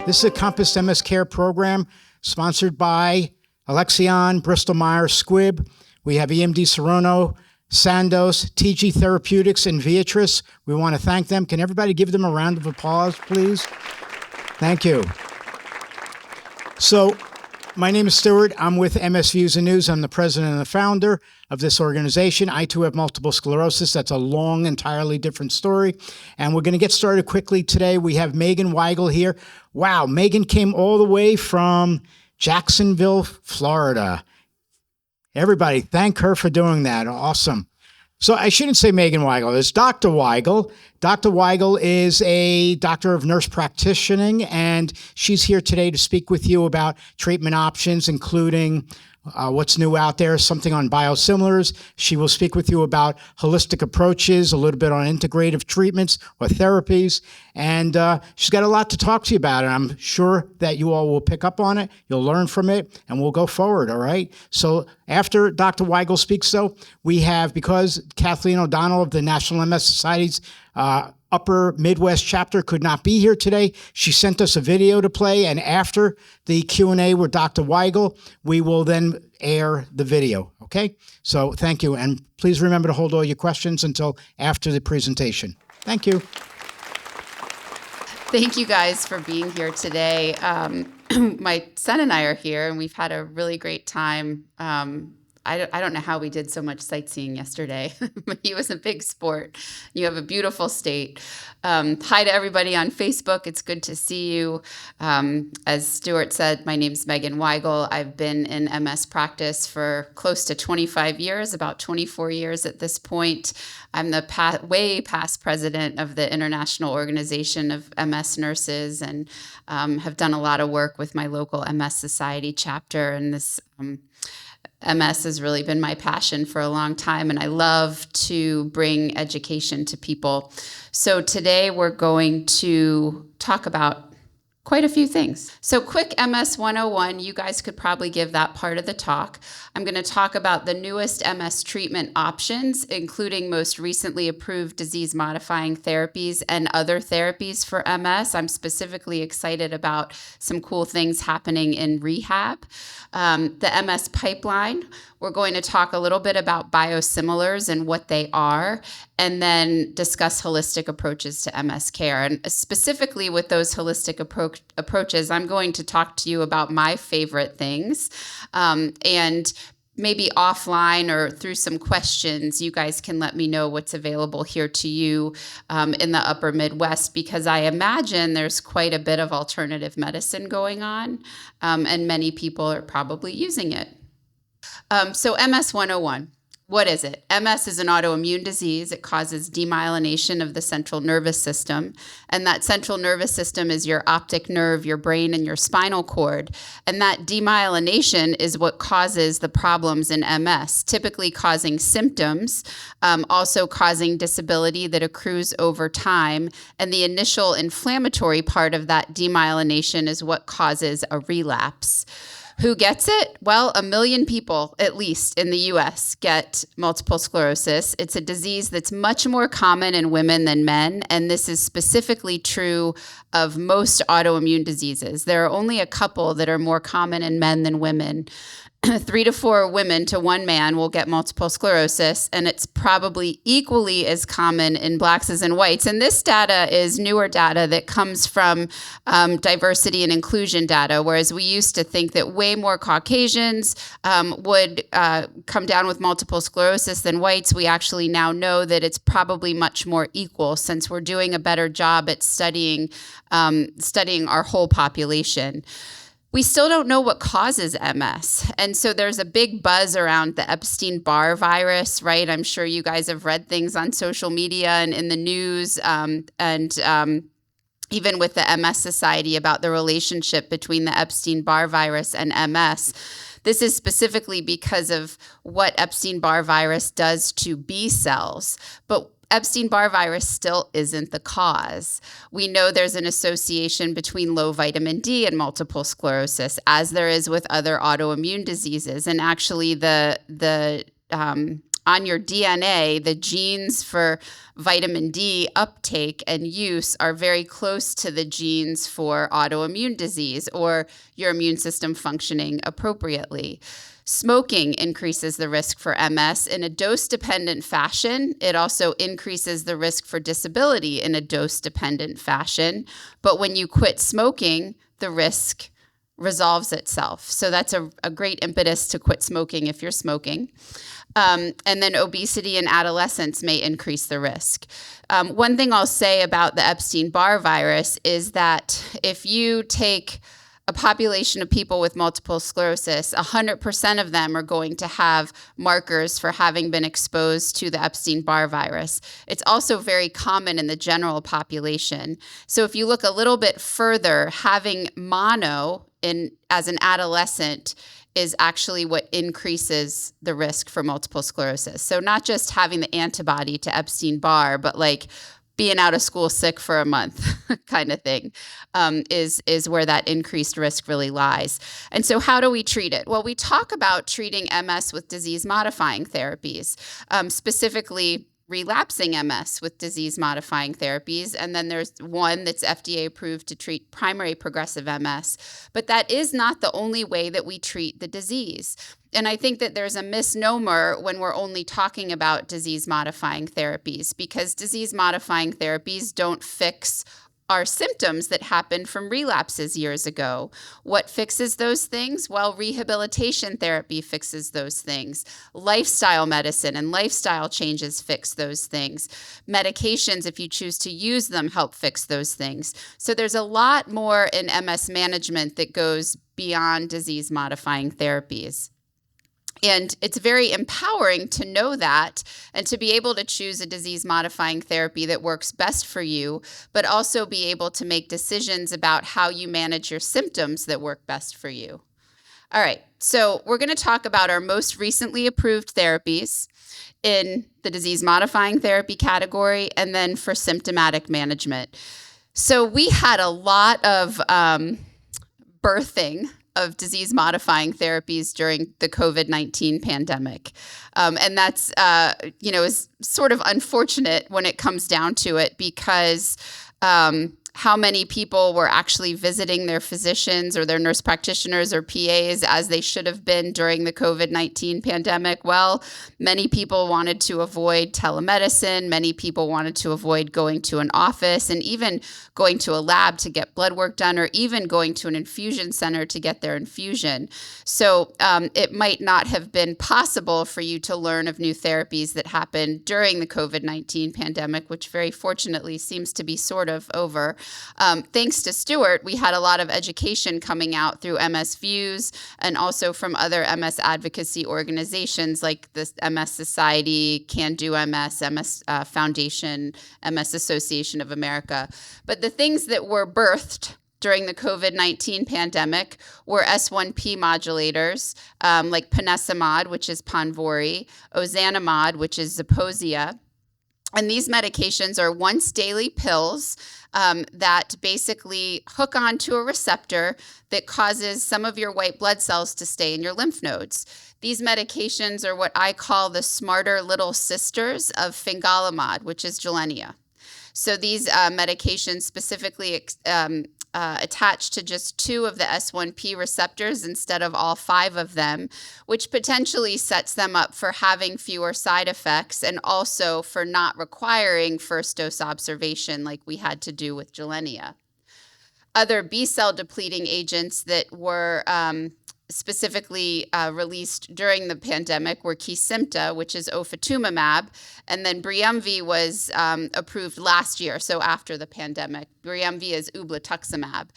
This is a Compass MS Care program sponsored by Alexion, Bristol Myers Squibb. We have EMD Serono, Sandoz, TG Therapeutics, and Viatris. We want to thank them. Can everybody give them a round of applause, please? Thank you. So, my name is Stuart. I'm with MS Views and News. I'm the president and the founder of this organization. I too have multiple sclerosis. That's a long, entirely different story. And we're going to get started quickly today. We have Megan Weigel here. Wow, Megan came all the way from Jacksonville, Florida. Everybody, thank her for doing that. Awesome. So I shouldn't say Megan Weigel. It's Dr. Weigel. Dr. Weigel is a doctor of nurse practitioning, and she's here today to speak with you about treatment options, including what's new out there, something on biosimilars. She will speak with you about holistic approaches, a little bit on integrative treatments or therapies, and she's got a lot to talk to you about, and I'm sure that you all will pick up on it, you'll learn from it, and we'll go forward, all right? So after Dr. Weigel speaks, though, we have, because Kathleen O'Donnell of the National MS Society's Upper Midwest chapter could not be here today, she sent us a video to play, and after the Q&A with Dr. Weigel, we will then air the video, okay? So thank you, and please remember to hold all your questions until after the presentation. Thank you. Thank you guys for being here today. My son and I are here, and we've had a really great time. I don't know how we did so much sightseeing yesterday, but he was a big sport. You have a beautiful state. Hi to everybody on Facebook. It's good to see you. As Stuart said, my name's Megan Weigel. I've been in MS practice for close to 25 years, about 24 years at this point. I'm the way past president of the International Organization of MS Nurses, and have done a lot of work with my local MS Society chapter, and this MS has really been my passion for a long time, and I love to bring education to people. So today we're going to talk about quite a few things. So quick MS 101, you guys could probably give that part of the talk. I'm going to talk about the newest MS treatment options, including most recently approved disease-modifying therapies and other therapies for MS. I'm specifically excited about some cool things happening in rehab. The MS pipeline, we're going to talk a little bit about biosimilars and what they are, and then discuss holistic approaches to MS care. And specifically with those holistic approaches, I'm going to talk to you about my favorite things, and maybe offline or through some questions, you guys can let me know what's available here to you in the Upper Midwest, because I imagine there's quite a bit of alternative medicine going on, and many people are probably using it. So MS 101. What is it? MS is an autoimmune disease. It causes demyelination of the central nervous system. And that central nervous system is your optic nerve, your brain, and your spinal cord. And that demyelination is what causes the problems in MS, typically causing symptoms, also causing disability that accrues over time. And the initial inflammatory part of that demyelination is what causes a relapse. Who gets it? Well, 1 million people, at least in the US, get multiple sclerosis. It's a disease that's much more common in women than men, and this is specifically true of most autoimmune diseases. There are only a couple that are more common in men than women. 3 to 4 women to 1 man will get multiple sclerosis, and it's probably equally as common in blacks as in whites. And this data is newer data that comes from diversity and inclusion data, whereas we used to think that way more Caucasians would come down with multiple sclerosis than whites. We actually now know that it's probably much more equal, since we're doing a better job at studying our whole population. We still don't know what causes MS. And so there's a big buzz around the Epstein-Barr virus, right? I'm sure you guys have read things on social media and in the news, and even with the MS Society about the relationship between the Epstein-Barr virus and MS. This is specifically because of what Epstein-Barr virus does to B cells. But Epstein-Barr virus still isn't the cause. We know there's an association between low vitamin D and multiple sclerosis, as there is with other autoimmune diseases. And actually, the on your DNA, the genes for vitamin D uptake and use are very close to the genes for autoimmune disease or your immune system functioning appropriately. Smoking increases the risk for MS in a dose-dependent fashion. It also increases the risk for disability in a dose-dependent fashion. But when you quit smoking, the risk resolves itself. So that's a great impetus to quit smoking if you're smoking. And then obesity in adolescents may increase the risk. One thing I'll say about the Epstein-Barr virus is that if you take a population of people with multiple sclerosis, 100% of them are going to have markers for having been exposed to the Epstein-Barr virus. It's also very common in the general population. So if you look a little bit further, having mono as an adolescent is actually what increases the risk for multiple sclerosis. So not just having the antibody to Epstein-Barr, but like being out of school sick for a month kind of thing is where that increased risk really lies. And so how do we treat it? Well, we talk about treating MS with disease-modifying therapies, specifically relapsing MS with disease-modifying therapies. And then there's one that's FDA approved to treat primary progressive MS. But that is not the only way that we treat the disease. And I think that there's a misnomer when we're only talking about disease-modifying therapies, because disease-modifying therapies don't fix our symptoms that happened from relapses years ago. What fixes those things? Well, rehabilitation therapy fixes those things. Lifestyle medicine and lifestyle changes fix those things. Medications, if you choose to use them, help fix those things. So there's a lot more in MS management that goes beyond disease-modifying therapies. And it's very empowering to know that and to be able to choose a disease-modifying therapy that works best for you, but also be able to make decisions about how you manage your symptoms that work best for you. All right, so we're going to talk about our most recently approved therapies in the disease-modifying therapy category and then for symptomatic management. So we had a lot of birthing of disease-modifying therapies during the COVID-19 pandemic. And that's, is sort of unfortunate when it comes down to it because how many people were actually visiting their physicians or their nurse practitioners or PAs as they should have been during the COVID-19 pandemic? Well, many people wanted to avoid telemedicine. Many people wanted to avoid going to an office and even going to a lab to get blood work done or even going to an infusion center to get their infusion. So it might not have been possible for you to learn of new therapies that happened during the COVID-19 pandemic, which very fortunately seems to be sort of over. Thanks to Stuart, we had a lot of education coming out through MS Views and also from other MS advocacy organizations like the MS Society, Can Do MS, MS Foundation, MS Association of America. But the things that were birthed during the COVID-19 pandemic were S1P modulators like ponesimod, which is Ponvory, ozanimod, which is Zeposia. And these medications are once daily pills that basically hook onto a receptor that causes some of your white blood cells to stay in your lymph nodes. These medications are what I call the smarter little sisters of fingolimod, which is Gilenya. So these medications specifically attach to just 2 of the S1P receptors instead of all 5 of them, which potentially sets them up for having fewer side effects and also for not requiring first dose observation like we had to do with Gilenya. Other B-cell depleting agents that were specifically released during the pandemic were Kesimpta, which is ofatumumab, and then Briumvi was approved last year, so after the pandemic. Briumvi is ublituximab.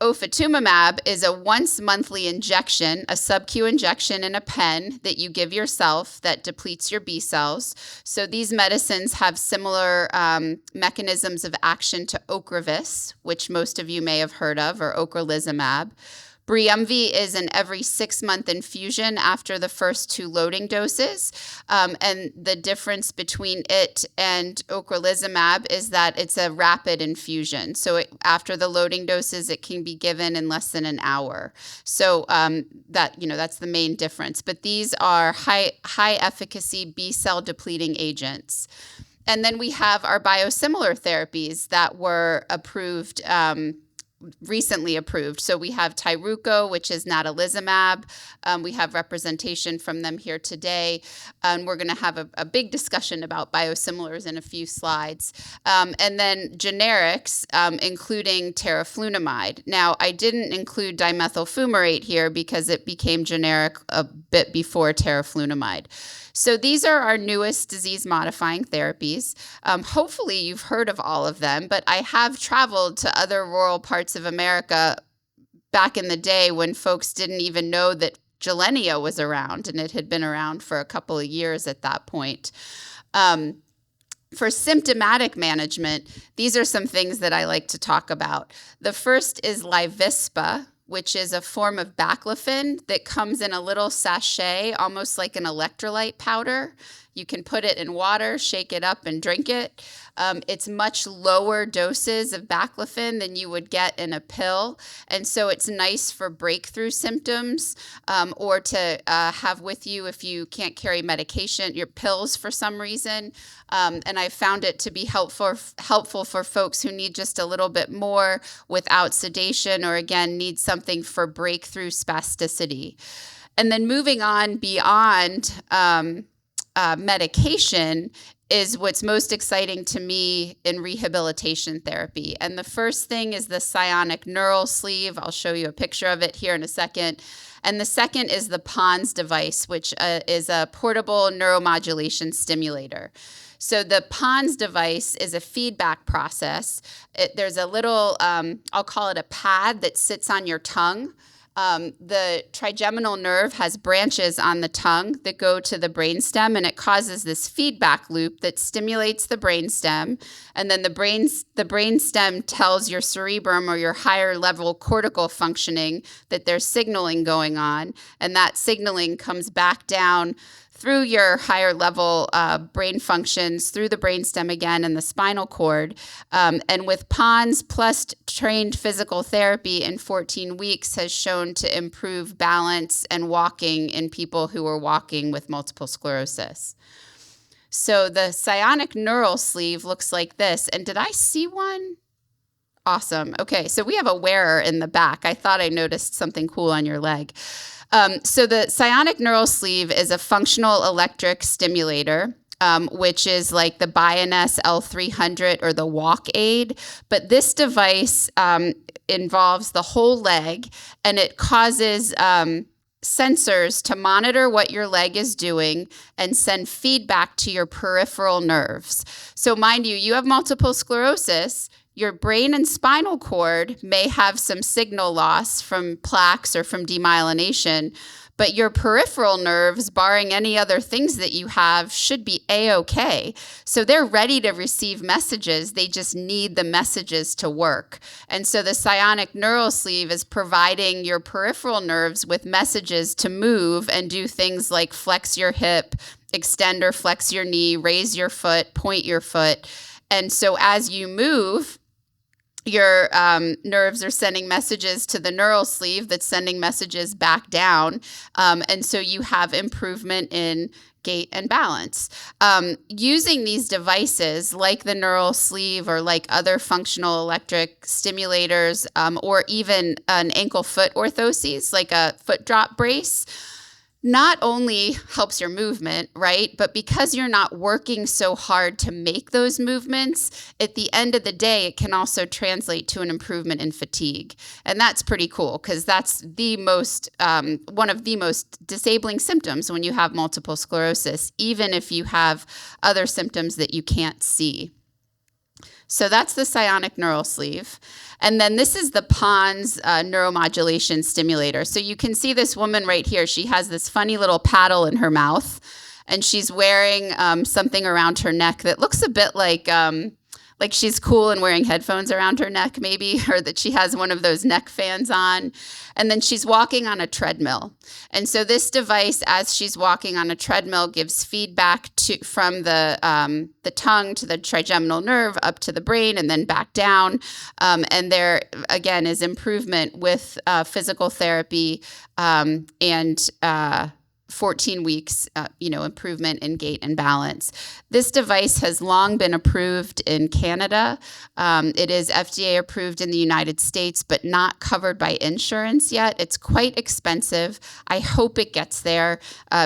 Ofatumumab is a once-monthly injection, a sub-Q injection in a pen that you give yourself that depletes your B cells. So these medicines have similar mechanisms of action to Ocrevus, which most of you may have heard of, or ocrelizumab. Briumvi is an every 6-month infusion after the first 2 loading doses. And the difference between it and ocrelizumab is that it's a rapid infusion. So after the loading doses, it can be given in less than an hour. So that's the main difference. But these are high efficacy B-cell depleting agents. And then we have our biosimilar therapies that were approved, recently approved. So we have Tyruko, which is natalizumab. We have representation from them here today. And we're going to have a big discussion about biosimilars in a few slides. And then generics, including teriflunomide. Now, I didn't include dimethyl fumarate here because it became generic a bit before teriflunomide. So these are our newest disease-modifying therapies. Hopefully you've heard of all of them, but I have traveled to other rural parts of America back in the day when folks didn't even know that Gilenya was around, and it had been around for a couple of years at that point. For symptomatic management, these are some things that I like to talk about. The first is Livispa, which is a form of baclofen that comes in a little sachet, almost like an electrolyte powder. You can put it in water, shake it up, and drink it. It's much lower doses of baclofen than you would get in a pill. And so it's nice for breakthrough symptoms or to have with you if you can't carry medication, your pills for some reason. And I found it to be helpful for folks who need just a little bit more without sedation or, again, need something for breakthrough spasticity. And then moving on beyond medication is what's most exciting to me in rehabilitation therapy. And the first thing is the psionic neural sleeve. I'll show you a picture of it here in a second. And the second is the PONS device, which is a portable neuromodulation stimulator. So the PONS device is a feedback process. There's a little, I'll call it a pad that sits on your tongue. The trigeminal nerve has branches on the tongue that go to the brainstem, and it causes this feedback loop that stimulates the brainstem. And then the brainstem tells your cerebrum or your higher level cortical functioning that there's signaling going on. And that signaling comes back down through your higher level brain functions, through the brainstem again and the spinal cord. And with PONS plus trained physical therapy in 14 weeks has shown to improve balance and walking in people who are walking with multiple sclerosis. So the psionic neural sleeve looks like this. And did I see one? Awesome. Okay, so we have a wearer in the back. I thought I noticed something cool on your leg. So the psionic neural sleeve is a functional electric stimulator, which is like the Bioness L300 or the Walk Aid. But this device involves the whole leg, and it causes sensors to monitor what your leg is doing and send feedback to your peripheral nerves. So mind you, you have multiple sclerosis. Your brain and spinal cord may have some signal loss from plaques or from demyelination, but your peripheral nerves, barring any other things that you have, should be A-okay. So they're ready to receive messages. They just need the messages to work. And so the psionic neural sleeve is providing your peripheral nerves with messages to move and do things like flex your hip, extend or flex your knee, raise your foot, point your foot. And so as you move, your nerves are sending messages to the neural sleeve that's sending messages back down. And so you have improvement in gait and balance. Using these devices like the neural sleeve or like other functional electric stimulators or even an ankle foot orthoses like a foot drop brace, not only helps your movement, right? But because you're not working so hard to make those movements, at the end of the day, it can also translate to an improvement in fatigue. And that's pretty cool because that's the most, one of the most disabling symptoms when you have multiple sclerosis, even if you have other symptoms that you can't see. So that's the psionic neural sleeve. And then this is the PONS neuromodulation stimulator. So you can see this woman right here. She has this funny little paddle in her mouth, and she's wearing something around her neck that looks a bit like like she's cool and wearing headphones around her neck maybe, or that she has one of those neck fans on. And then she's walking on a treadmill. And so this device, as she's walking on a treadmill, gives feedback from the tongue to the trigeminal nerve up to the brain and then back down. And there, again, is improvement with physical therapy and 14 weeks, improvement in gait and balance. This device has long been approved in Canada. It is FDA approved in the United States, but not covered by insurance yet. It's quite expensive. I hope it gets there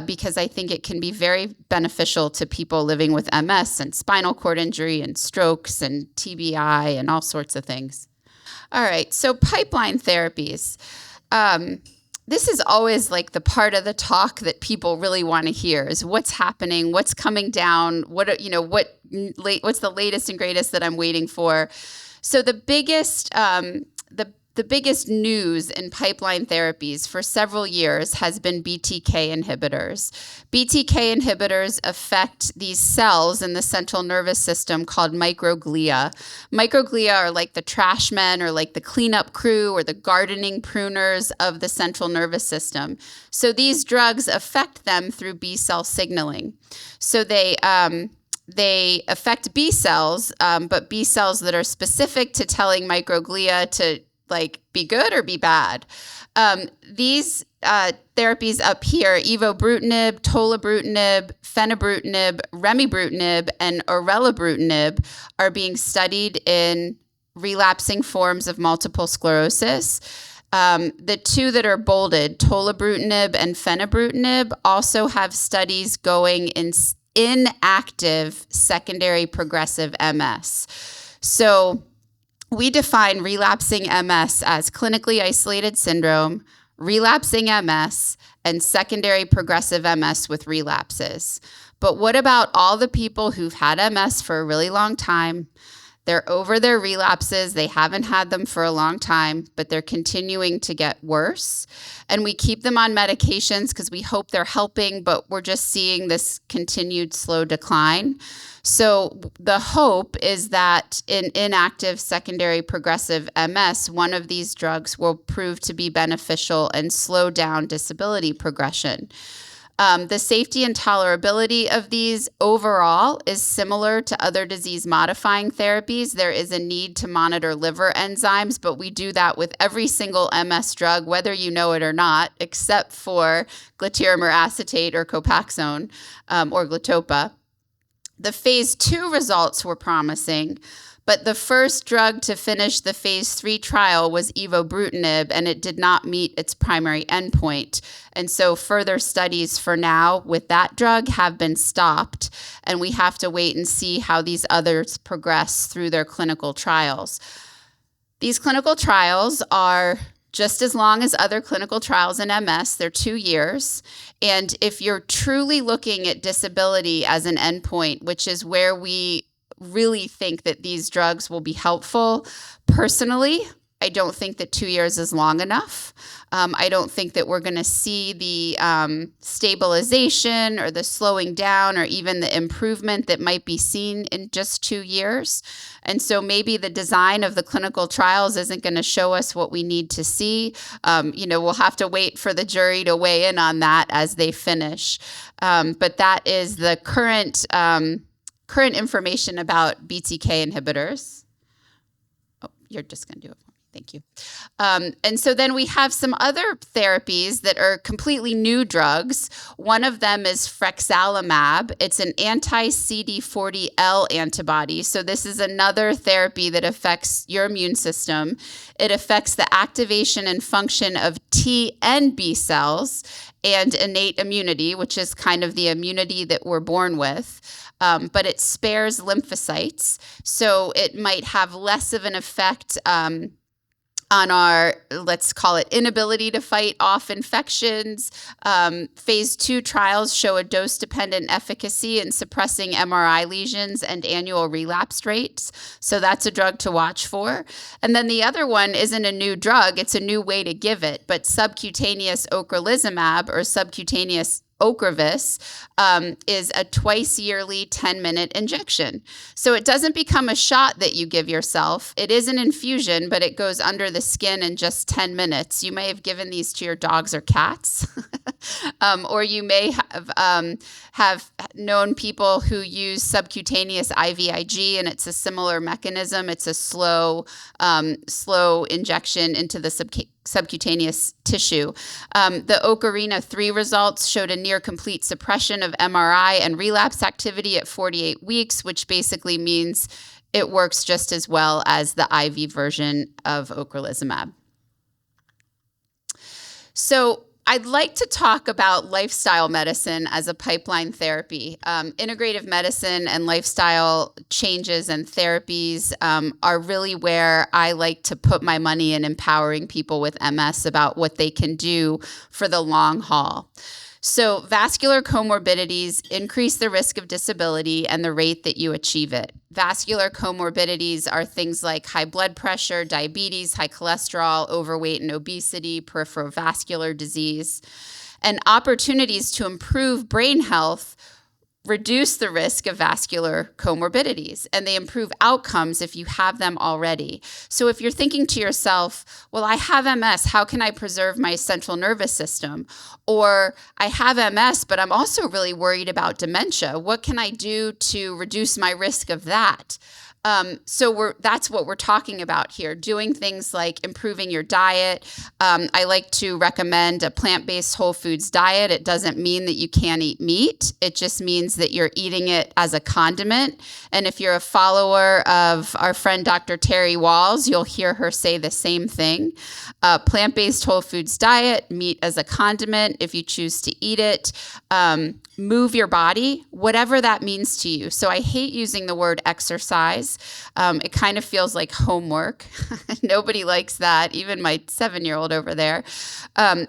because I think it can be very beneficial to people living with MS and spinal cord injury and strokes and TBI and all sorts of things. All right, so pipeline therapies. This is always like the part of the talk that people really want to hear is what's happening, what's coming down, what's the latest and greatest that I'm waiting for. So the biggest the biggest news in pipeline therapies for several years has been BTK inhibitors. BTK inhibitors affect these cells in the central nervous system called microglia. Microglia are like the trash men or like the cleanup crew or the gardening pruners of the central nervous system. So these drugs affect them through B cell signaling. So they affect B cells, but B cells that are specific to telling microglia to like be good or be bad. These therapies up here, evobrutinib, tolobrutinib, fenebrutinib, remibrutinib, and orelabrutinib are being studied in relapsing forms of multiple sclerosis. The two that are bolded, tolobrutinib and fenebrutinib, also have studies going in inactive secondary progressive MS. So we define relapsing MS as clinically isolated syndrome, relapsing MS, and secondary progressive MS with relapses. But what about all the people who've had MS for a really long time? They're over their relapses. They haven't had them for a long time, but they're continuing to get worse. And we keep them on medications because we hope they're helping, but we're just seeing this continued slow decline. So the hope is that in inactive secondary progressive MS, one of these drugs will prove to be beneficial and slow down disability progression. The safety and tolerability of these overall is similar to other disease-modifying therapies. There is a need to monitor liver enzymes, but we do that with every single MS drug, whether you know it or not, except for glatiramer acetate or Copaxone or Glatopa. The phase 2 results were promising, but the first drug to finish the phase 3 trial was evobrutinib, and it did not meet its primary endpoint. And so further studies for now with that drug have been stopped, and we have to wait and see how these others progress through their clinical trials. These clinical trials are just as long as other clinical trials in MS. They're 2 years. And if you're truly looking at disability as an endpoint, which is where we really think that these drugs will be helpful, personally, I don't think that 2 years is long enough. I don't think that we're going to see the stabilization or the slowing down or even the improvement that might be seen in just 2 years. And so maybe the design of the clinical trials isn't going to show us what we need to see. We'll have to wait for the jury to weigh in on that as they finish. But that is the current information about BTK inhibitors. Oh, you're just going to do it for me. Thank you. And so then we have some other therapies that are completely new drugs. One of them is frexalimab. It's an anti-CD40L antibody. So this is another therapy that affects your immune system. It affects the activation and function of T and B cells and innate immunity, which is kind of the immunity that we're born with. But it spares lymphocytes. So it might have less of an effect on our, let's call it, inability to fight off infections. Phase 2 trials show a dose-dependent efficacy in suppressing MRI lesions and annual relapse rates. So that's a drug to watch for. And then the other one isn't a new drug. It's a new way to give it. But subcutaneous ocrelizumab or subcutaneous Ocrevus, is a twice yearly 10-minute injection. So it doesn't become a shot that you give yourself. It is an infusion, but it goes under the skin in just 10 minutes. You may have given these to your dogs or cats, or you may have known people who use subcutaneous IVIG, and it's a similar mechanism. It's a slow injection into the subcutaneous tissue. The Ocarina 3 results showed a near complete suppression of MRI and relapse activity at 48 weeks, which basically means it works just as well as the IV version of ocrelizumab. So I'd like to talk about lifestyle medicine as a pipeline therapy. Integrative medicine and lifestyle changes and therapies are really where I like to put my money in empowering people with MS about what they can do for the long haul. So vascular comorbidities increase the risk of disability and the rate that you achieve it. Vascular comorbidities are things like high blood pressure, diabetes, high cholesterol, overweight and obesity, peripheral vascular disease. And opportunities to improve brain health reduce the risk of vascular comorbidities, and they improve outcomes if you have them already. So if you're thinking to yourself, well, I have MS, how can I preserve my central nervous system? Or I have MS, but I'm also really worried about dementia. What can I do to reduce my risk of that? So that's what we're talking about here, doing things like improving your diet. I like to recommend a plant-based whole foods diet. It doesn't mean that you can't eat meat. It just means that you're eating it as a condiment. And if you're a follower of our friend Dr. Terry Walls, you'll hear her say the same thing. Plant-based whole foods diet, meat as a condiment if you choose to eat it. Move your body, whatever that means to you. So I hate using the word exercise. It kind of feels like homework. Nobody likes that, even my 7-year-old over there.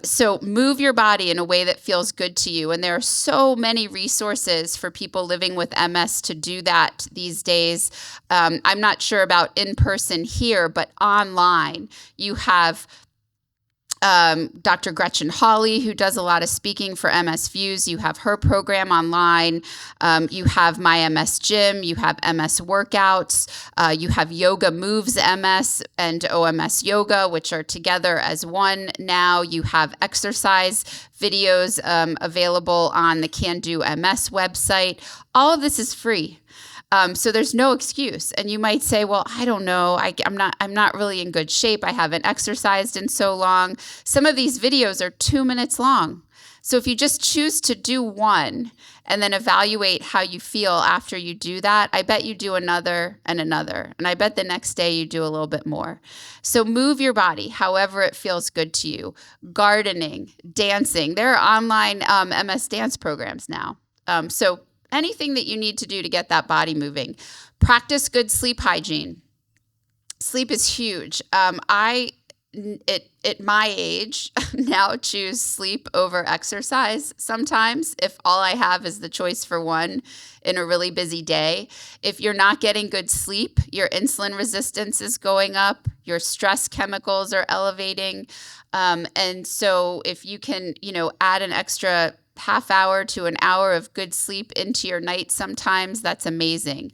So move your body in a way that feels good to you. And there are so many resources for people living with MS to do that these days. I'm not sure about in person here, but online you have Dr. Gretchen Hawley, who does a lot of speaking for MS Views. You have her program online. You have My MS Gym. You have MS Workouts. You have Yoga Moves MS and OMS Yoga, which are together as one now. You have exercise videos available on the Can Do MS website. All of this is free. So there's no excuse. And you might say, well, I don't know. I'm not really in good shape. I haven't exercised in so long. Some of these videos are 2 minutes long. So if you just choose to do one and then evaluate how you feel after you do that, I bet you do another and another. And I bet the next day you do a little bit more. So move your body however it feels good to you. Gardening, dancing. There are online MS dance programs now. So anything that you need to do to get that body moving. Practice good sleep hygiene. Sleep is huge. I, at my age, now choose sleep over exercise sometimes if all I have is the choice for one in a really busy day. If you're not getting good sleep, your insulin resistance is going up, your stress chemicals are elevating. And so if you can, add an extra half hour to an hour of good sleep into your night sometimes, that's amazing.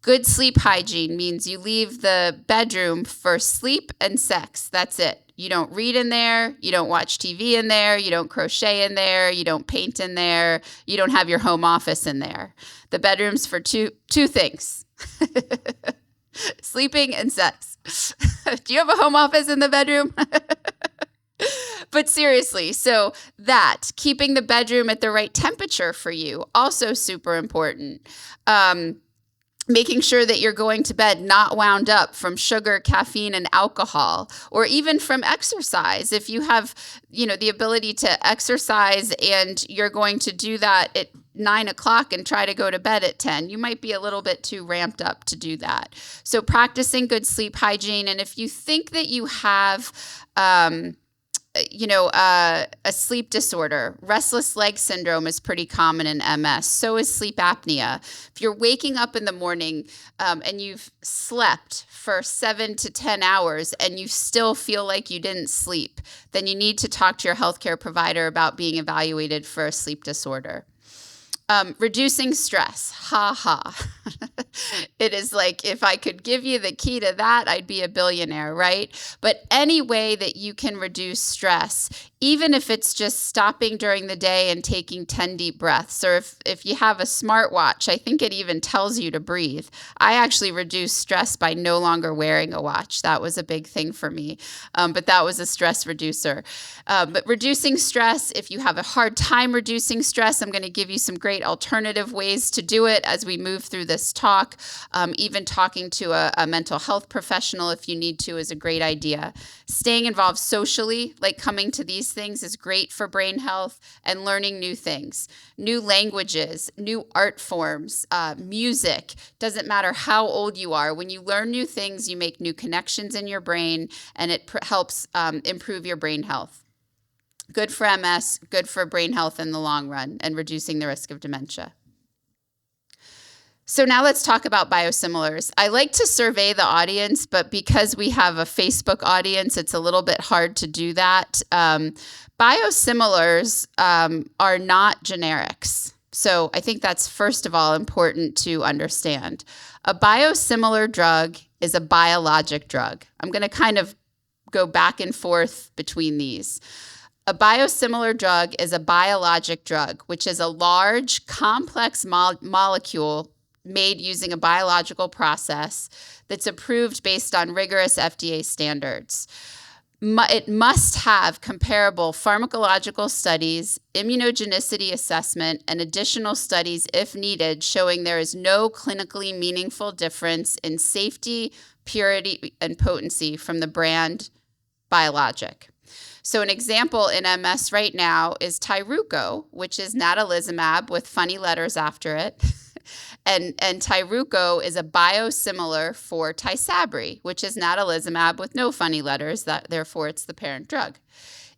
Good sleep hygiene means you leave the bedroom for sleep and sex. That's it. You don't read in there. You don't watch TV in there. You don't crochet in there. You don't paint in there. You don't have your home office in there. The bedroom's for two things. Sleeping and sex. Do you have a home office in the bedroom? But seriously, so that, keeping the bedroom at the right temperature for you, also super important. Making sure that you're going to bed not wound up from sugar, caffeine, and alcohol, or even from exercise. If you have, the ability to exercise and you're going to do that at 9 o'clock and try to go to bed at 10, you might be a little bit too ramped up to do that. So practicing good sleep hygiene. And if you think that you have a sleep disorder. Restless leg syndrome is pretty common in MS. So is sleep apnea. If you're waking up in the morning and you've slept for 7 to 10 hours and you still feel like you didn't sleep, then you need to talk to your healthcare provider about being evaluated for a sleep disorder. Reducing stress. Ha ha. It is like, if I could give you the key to that, I'd be a billionaire, right? But any way that you can reduce stress, even if it's just stopping during the day and taking 10 deep breaths, or if you have a smartwatch, I think it even tells you to breathe. I actually reduced stress by no longer wearing a watch. That was a big thing for me, but that was a stress reducer. But reducing stress, if you have a hard time reducing stress, I'm going to give you some great alternative ways to do it as we move through this talk. Even talking to a mental health professional if you need to is a great idea. Staying involved socially, like coming to these things, is great for brain health, and learning new things, new languages, new art forms, music. Doesn't matter how old you are. When you learn new things, you make new connections in your brain, and it helps improve your brain health. Good for MS, good for brain health in the long run, and reducing the risk of dementia. So now let's talk about biosimilars. I like to survey the audience, but because we have a Facebook audience, it's a little bit hard to do that. Biosimilars are not generics. So I think that's, first of all, important to understand. A biosimilar drug is a biologic drug. I'm going to kind of go back and forth between these. A biosimilar drug is a biologic drug, which is a large, complex molecule made using a biological process that's approved based on rigorous FDA standards. It must have comparable pharmacological studies, immunogenicity assessment, and additional studies, if needed, showing there is no clinically meaningful difference in safety, purity, and potency from the brand biologic. So an example in MS right now is Tyruko, which is natalizumab with funny letters after it. And Tyruko is a biosimilar for Tysabri, which is natalizumab with no funny letters, therefore it's the parent drug.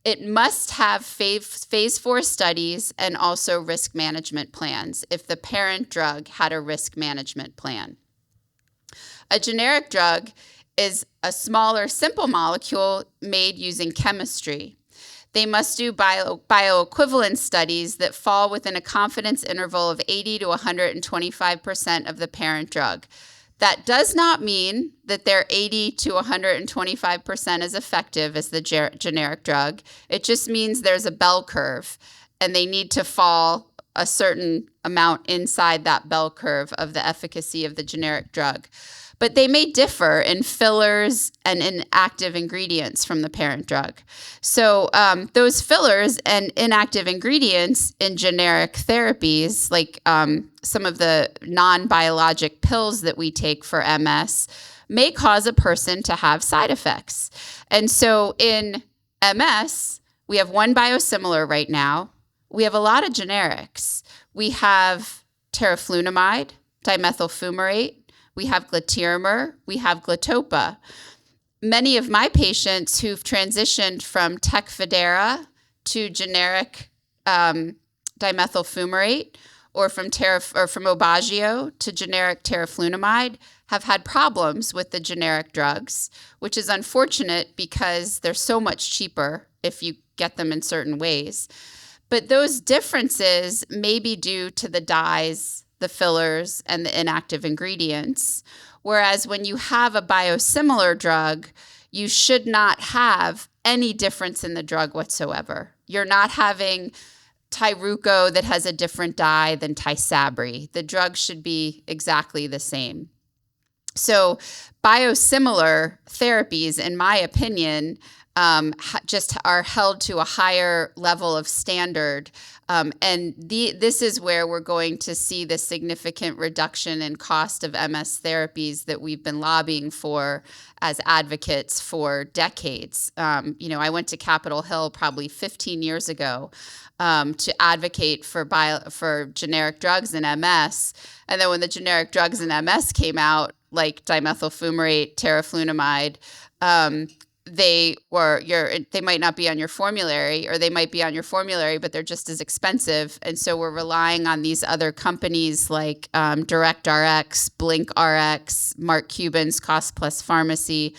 It must have phase 4 studies and also risk management plans if the parent drug had a risk management plan. A generic drug is a smaller, simple molecule made using chemistry. They must do bioequivalence studies that fall within a confidence interval of 80 to 125% of the parent drug. That does not mean that they're 80 to 125% as effective as the generic drug. It just means there's a bell curve, and they need to fall a certain amount inside that bell curve of the efficacy of the generic drug. But they may differ in fillers and in active ingredients from the parent drug. So those fillers and inactive ingredients in generic therapies, like some of the non-biologic pills that we take for MS, may cause a person to have side effects. And so in MS, we have one biosimilar right now. We have a lot of generics. We have teriflunomide, dimethyl fumarate. We have glitiramer, we have glitopa. Many of my patients who've transitioned from Tecfidera to generic dimethyl fumarate, or from Aubagio to generic teriflunomide, have had problems with the generic drugs, which is unfortunate because they're so much cheaper if you get them in certain ways. But those differences may be due to the dyes, the fillers, and the inactive ingredients. Whereas when you have a biosimilar drug, you should not have any difference in the drug whatsoever. You're not having Tyruko that has a different dye than Tysabri. The drug should be exactly the same. So biosimilar therapies, in my opinion, just are held to a higher level of standard. This is where we're going to see the significant reduction in cost of MS therapies that we've been lobbying for as advocates for decades. I went to Capitol Hill probably 15 years ago to advocate for generic drugs in MS. And then when the generic drugs in MS came out, like dimethyl fumarate, teriflunomide, they might not be on your formulary, or they might be on your formulary, but they're just as expensive. And so we're relying on these other companies like DirectRx, BlinkRx, Mark Cuban's Cost Plus Pharmacy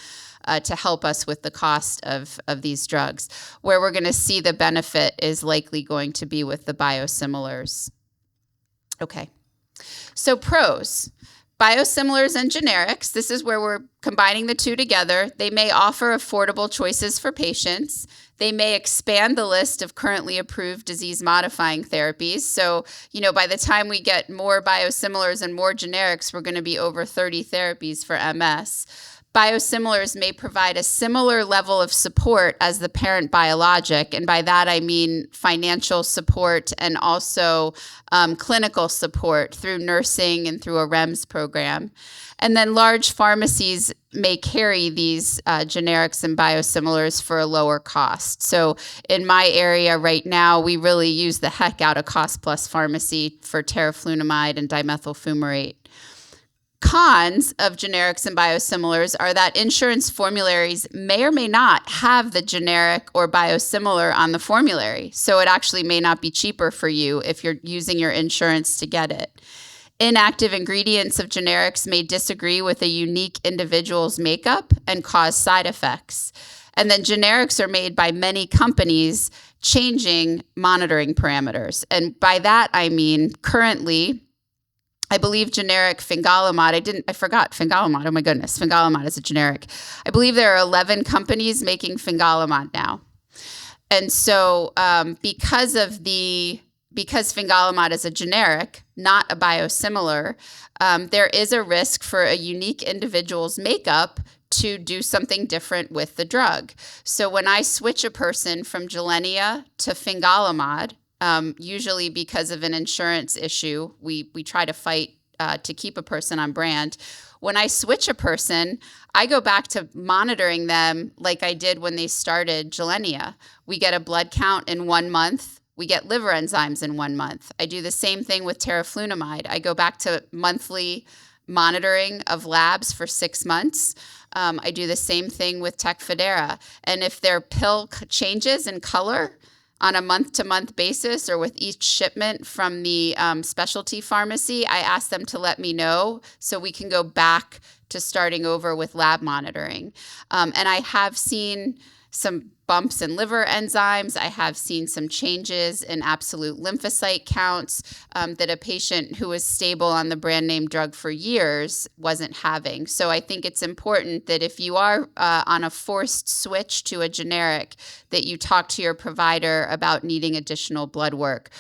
to help us with the cost of these drugs. Where we're going to see the benefit is likely going to be with the biosimilars. Okay, so pros. Biosimilars and generics, this is where we're combining the two together. They may offer affordable choices for patients. They may expand the list of currently approved disease-modifying therapies. So, by the time we get more biosimilars and more generics, we're going to be over 30 therapies for MS. Biosimilars may provide a similar level of support as the parent biologic, and by that I mean financial support and also clinical support through nursing and through a REMS program. And then large pharmacies may carry these generics and biosimilars for a lower cost. So in my area right now, we really use the heck out of Cost Plus Pharmacy for teriflunomide and dimethyl fumarate. Cons of generics and biosimilars are that insurance formularies may or may not have the generic or biosimilar on the formulary. So it actually may not be cheaper for you if you're using your insurance to get it. Inactive ingredients of generics may disagree with a unique individual's makeup and cause side effects. And then generics are made by many companies, changing monitoring parameters. And by that, I mean currently, I believe generic fingolimod, I forgot fingolimod, oh my goodness, fingolimod is a generic. I believe there are 11 companies making fingolimod now. And so because fingolimod is a generic, not a biosimilar, there is a risk for a unique individual's makeup to do something different with the drug. So when I switch a person from Gilenya to fingolimod, usually because of an insurance issue, we try to fight to keep a person on brand. When I switch a person, I go back to monitoring them like I did when they started Gilenya. We get a blood count in 1 month. We get liver enzymes in 1 month. I do the same thing with teriflunomide. I go back to monthly monitoring of labs for 6 months. I do the same thing with Tecfidera. And if their pill changes in color on a month-to-month basis or with each shipment from the specialty pharmacy, I ask them to let me know so we can go back to starting over with lab monitoring. And I have seen some bumps in liver enzymes. I have seen some changes in absolute lymphocyte counts that a patient who was stable on the brand name drug for years wasn't having. So I think it's important that if you are on a forced switch to a generic, that you talk to your provider about needing additional blood work,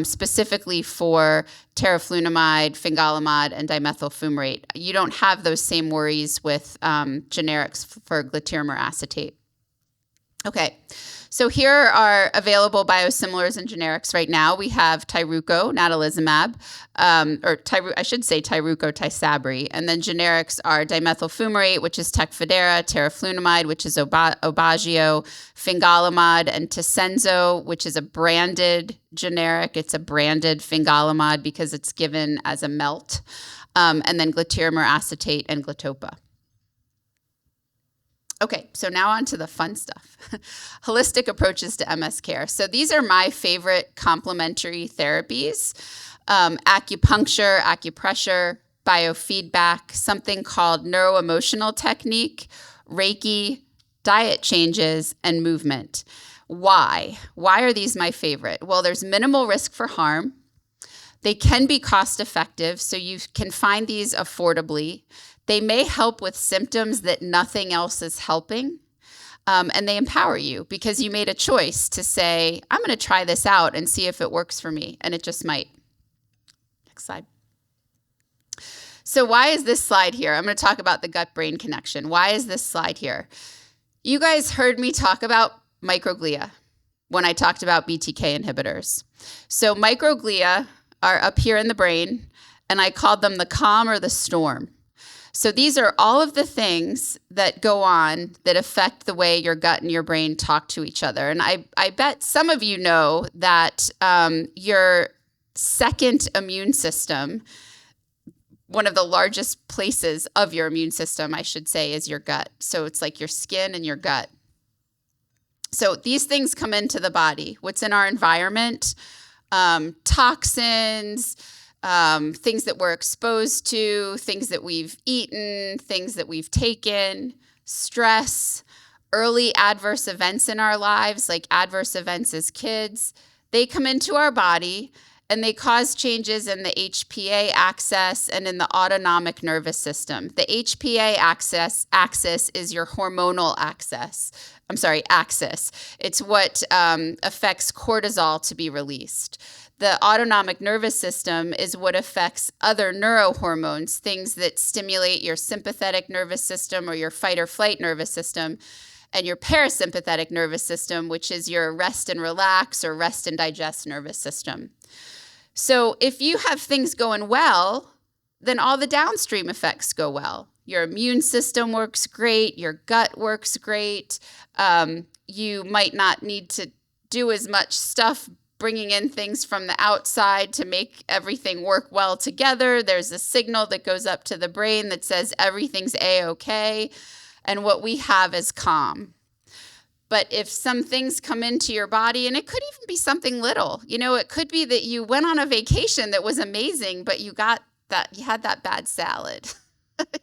specifically for teriflunomide, fingolimod, and dimethyl fumarate. You don't have those same worries with generics for glatiramer acetate. Okay, so here are available biosimilars and generics right now. We have Tyruko, natalizumab, Tyruko, Tysabri. And then generics are dimethyl fumarate, which is Tecfidera, teriflunomide, which is Aubagio, fingolimod, and Tecenzo, which is a branded generic. It's a branded fingolimod because it's given as a melt. And then glatiramer acetate and Glatopa. Okay, so now on to the fun stuff. Holistic approaches to MS care. So these are my favorite complementary therapies. Acupuncture, acupressure, biofeedback, something called neuroemotional technique, Reiki, diet changes, and movement. Why? Why are these my favorite? Well, there's minimal risk for harm. They can be cost effective, so you can find these affordably. They may help with symptoms that nothing else is helping, and they empower you because you made a choice to say, I'm going to try this out and see if it works for me, and it just might. Next slide. So why is this slide here? I'm going to talk about the gut-brain connection. Why is this slide here? You guys heard me talk about microglia when I talked about BTK inhibitors. So microglia are up here in the brain, and I called them the calm or the storm. So these are all of the things that go on that affect the way your gut and your brain talk to each other. And I bet some of you know that your second immune system one of the largest places of your immune system, I should say, is your gut. So it's like your skin and your gut. So these things come into the body. What's in our environment, toxins, things that we're exposed to, things that we've eaten, things that we've taken, stress, early adverse events in our lives, like adverse events as kids, they come into our body and they cause changes in the HPA axis and in the autonomic nervous system. The HPA axis is your hormonal axis. It's what affects cortisol to be released. The autonomic nervous system is what affects other neurohormones, things that stimulate your sympathetic nervous system or your fight or flight nervous system, and your parasympathetic nervous system, which is your rest and relax or rest and digest nervous system. So if you have things going well, then all the downstream effects go well. Your immune system works great. Your gut works great. You might not need to do as much stuff bringing in things from the outside to make everything work well together. There's a signal that goes up to the brain that says everything's A-okay. And what we have is calm. But if some things come into your body, and it could even be something little, it could be that you went on a vacation that was amazing, but you had that bad salad,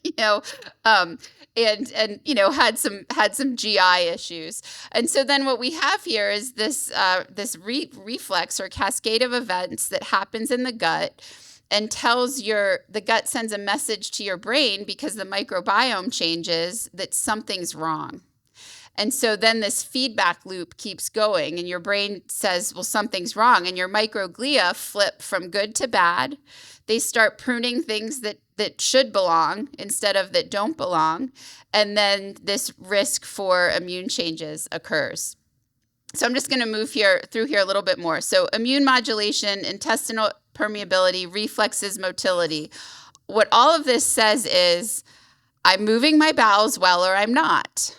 and had some GI issues. And so then what we have here is this reflex or cascade of events that happens in the gut and the gut sends a message to your brain because the microbiome changes that something's wrong. And so then this feedback loop keeps going and your brain says, well, something's wrong. And your microglia flip from good to bad. They start pruning things that should belong instead of that don't belong. And then this risk for immune changes occurs. So I'm just going to move through here a little bit more. So immune modulation, intestinal permeability, reflexes, motility. What all of this says is I'm moving my bowels well or I'm not.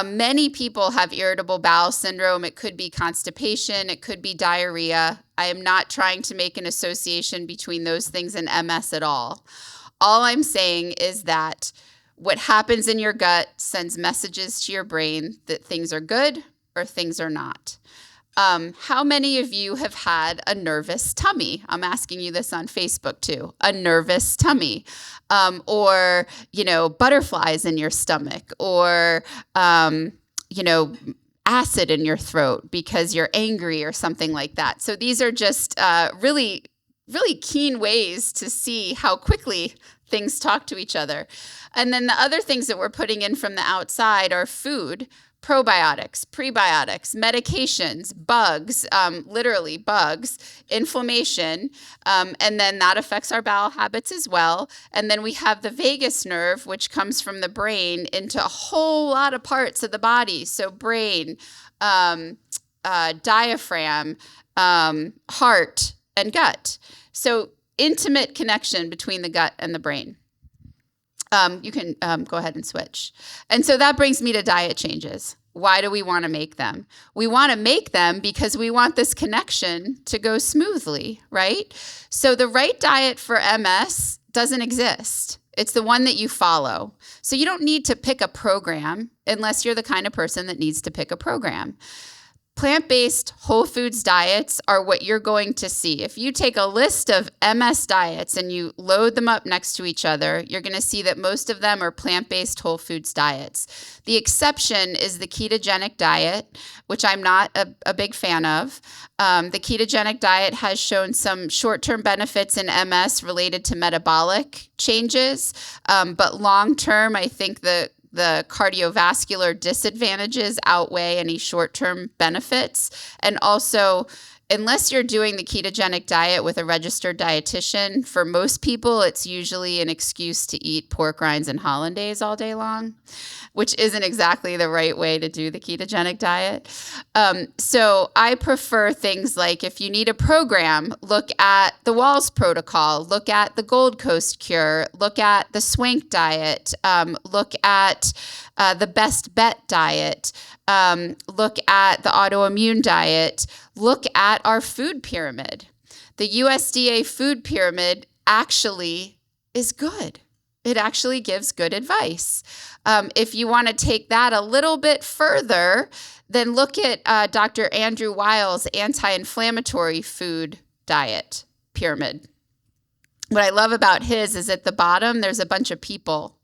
Many people have irritable bowel syndrome. It could be constipation. It could be diarrhea. I am not trying to make an association between those things and MS at all. All I'm saying is that what happens in your gut sends messages to your brain that things are good or things are not. How many of you have had a nervous tummy? I'm asking you this on Facebook too. A nervous tummy, or butterflies in your stomach, or acid in your throat because you're angry or something like that. So these are just really, really keen ways to see how quickly things talk to each other. And then the other things that we're putting in from the outside are food, probiotics, prebiotics, medications, bugs, literally bugs, inflammation, and then that affects our bowel habits as well. And then we have the vagus nerve, which comes from the brain into a whole lot of parts of the body. So brain, diaphragm, heart, and gut. So intimate connection between the gut and the brain. You can go ahead and switch. And so that brings me to diet changes. Why do we want to make them? We want to make them because we want this connection to go smoothly, right? So the right diet for MS doesn't exist. It's the one that you follow. So you don't need to pick a program unless you're the kind of person that needs to pick a program. Plant-based whole foods diets are what you're going to see. If you take a list of MS diets and you load them up next to each other, you're going to see that most of them are plant-based whole foods diets. The exception is the ketogenic diet, which I'm not a big fan of. The ketogenic diet has shown some short-term benefits in MS related to metabolic changes, but long-term, I think the cardiovascular disadvantages outweigh any short-term benefits. And also, unless you're doing the ketogenic diet with a registered dietitian, for most people, it's usually an excuse to eat pork rinds and hollandaise all day long, which isn't exactly the right way to do the ketogenic diet. So I prefer things like, if you need a program, look at the Walls Protocol, look at the Gold Coast Cure, look at the Swank diet, look at the Best Bet diet, look at the autoimmune diet, look at our food pyramid. The USDA food pyramid actually is good. It actually gives good advice. If you want to take that a little bit further, then look at Dr. Andrew Weil's anti-inflammatory food diet pyramid. What I love about his is at the bottom, there's a bunch of people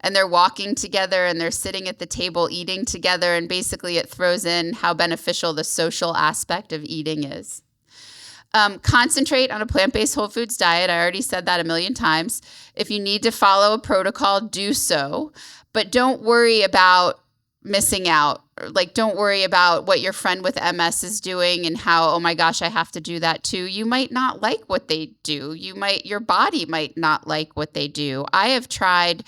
and they're walking together and they're sitting at the table eating together. And basically it throws in how beneficial the social aspect of eating is. Concentrate on a plant-based whole foods diet. I already said that a million times. If you need to follow a protocol, do so. But don't worry about missing out. Like, don't worry about what your friend with MS is doing and how, oh my gosh, I have to do that too. You might not like what they do. Your body might not like what they do. I have tried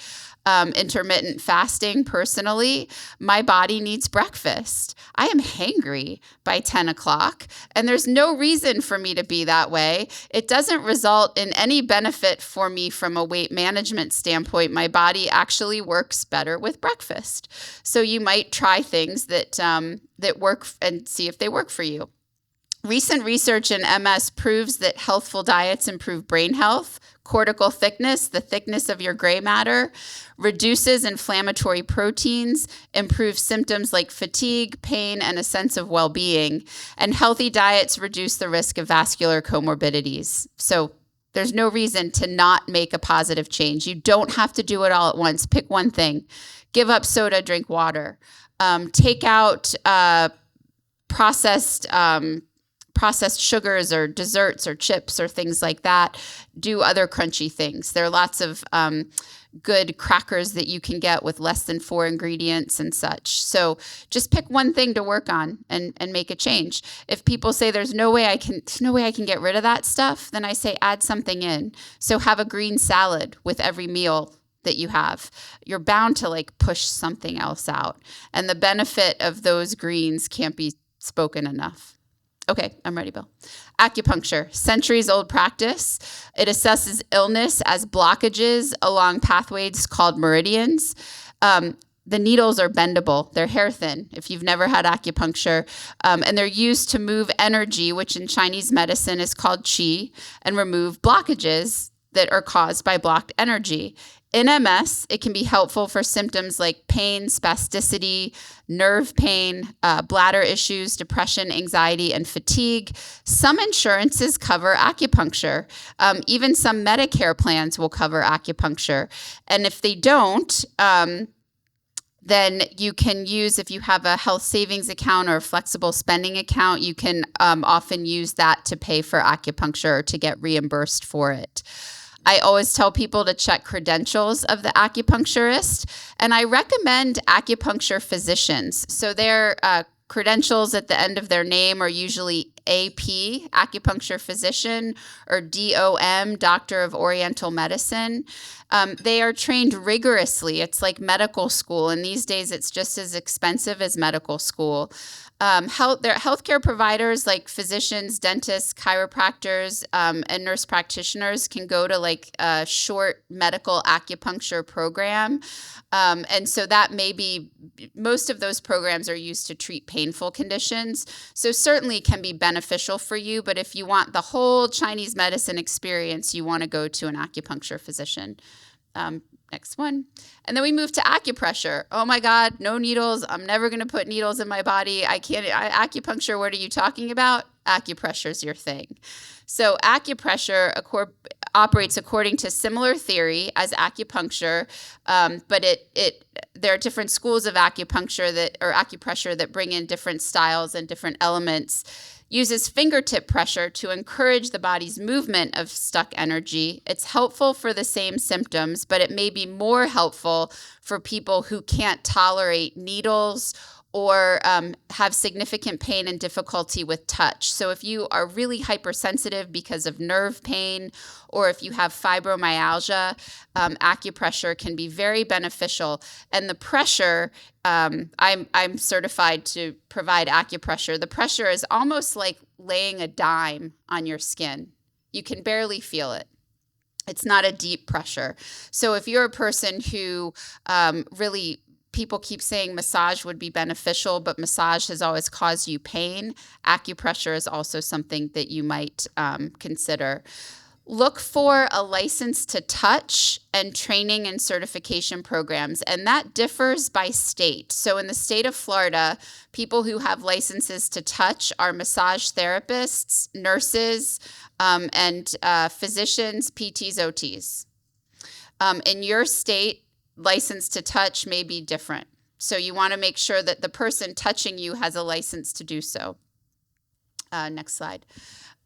intermittent fasting personally. My body needs breakfast. I am hangry by 10 o'clock, and there's no reason for me to be that way. It doesn't result in any benefit for me from a weight management standpoint. My body actually works better with breakfast. So you might try things that work and see if they work for you. Recent research in MS proves that healthful diets improve brain health, cortical thickness, the thickness of your gray matter, reduces inflammatory proteins, improves symptoms like fatigue, pain, and a sense of well-being. And healthy diets reduce the risk of vascular comorbidities. So there's no reason to not make a positive change. You don't have to do it all at once. Pick one thing. Give up soda, drink water. Take out processed sugars or desserts or chips or things like that. Do other crunchy things. There are lots of good crackers that you can get with less than 4 ingredients and such. So just pick one thing to work on and make a change. If people say there's no way I can get rid of that stuff, then I say add something in. So have a green salad with every meal that you have. You're bound to push something else out. And the benefit of those greens can't be spoken enough. Okay, I'm ready, Bill. Acupuncture, centuries-old practice. It assesses illness as blockages along pathways called meridians. The needles are bendable. They're hair thin, if you've never had acupuncture. And they're used to move energy, which in Chinese medicine is called qi, and remove blockages that are caused by blocked energy. In MS, it can be helpful for symptoms like pain, spasticity, nerve pain, bladder issues, depression, anxiety, and fatigue. Some insurances cover acupuncture. Even some Medicare plans will cover acupuncture. And if they don't, then you can use, if you have a health savings account or a flexible spending account, you can often use that to pay for acupuncture or to get reimbursed for it. I always tell people to check credentials of the acupuncturist, and I recommend acupuncture physicians. So their credentials at the end of their name are usually AP, acupuncture physician, or DOM, doctor of oriental medicine. They are trained rigorously. It's like medical school, and these days it's just as expensive as medical school. Healthcare providers like physicians, dentists, chiropractors, and nurse practitioners can go to a short medical acupuncture program. And so that most of those programs are used to treat painful conditions. So certainly can be beneficial for you, but if you want the whole Chinese medicine experience, you want to go to an acupuncture physician. Next one. And then we move to acupressure. Oh my God, no needles. I'm never going to put needles in my body. Acupuncture, what are you talking about? Acupressure is your thing. So acupressure operates according to similar theory as acupuncture, but there are different schools of acupuncture that bring in different styles and different elements. Uses fingertip pressure to encourage the body's movement of stuck energy. It's helpful for the same symptoms, but it may be more helpful for people who can't tolerate needles or have significant pain and difficulty with touch. So if you are really hypersensitive because of nerve pain, or if you have fibromyalgia, acupressure can be very beneficial. And the pressure, I'm certified to provide acupressure. The pressure is almost like laying a dime on your skin. You can barely feel it. It's not a deep pressure. So if you're a person who people keep saying massage would be beneficial, but massage has always caused you pain, acupressure is also something that you might consider. look for a license to touch and training and certification programs, and that differs by state. So in the state of Florida, people who have licenses to touch are massage therapists, nurses, and physicians, PTs, OTs. In your state, license to touch may be different. So you want to make sure that the person touching you has a license to do so. Next slide.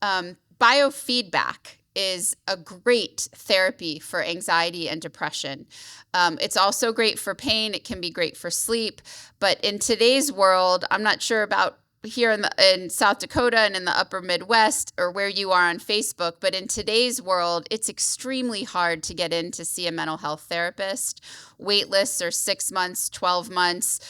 Biofeedback is a great therapy for anxiety and depression. It's also great for pain. It can be great for sleep. But in today's world, I'm not sure about here in South Dakota and in the upper Midwest or where you are on Facebook, but in today's world, it's extremely hard to get in to see a mental health therapist. Wait lists are 6 months, 12 months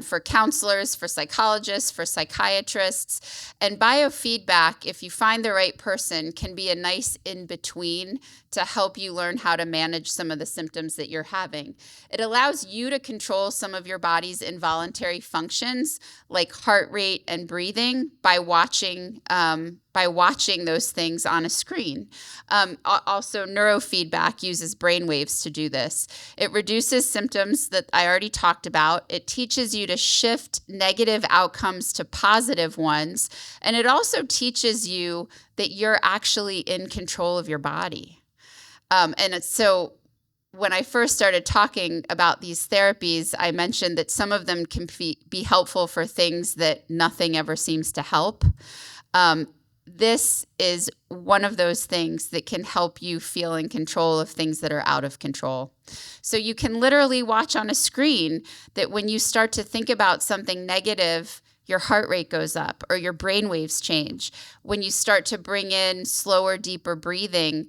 for counselors, for psychologists, for psychiatrists. And biofeedback, if you find the right person, can be a nice in-between to help you learn how to manage some of the symptoms that you're having. It allows you to control some of your body's involuntary functions like heart rate and breathing by watching those things on a screen. Also, neurofeedback uses brainwaves to do this. It reduces symptoms that I already talked about. It teaches you to shift negative outcomes to positive ones. And it also teaches you that you're actually in control of your body. So when I first started talking about these therapies, I mentioned that some of them can be helpful for things that nothing ever seems to help. This is one of those things that can help you feel in control of things that are out of control. So you can literally watch on a screen that when you start to think about something negative, your heart rate goes up or your brain waves change. When you start to bring in slower, deeper breathing,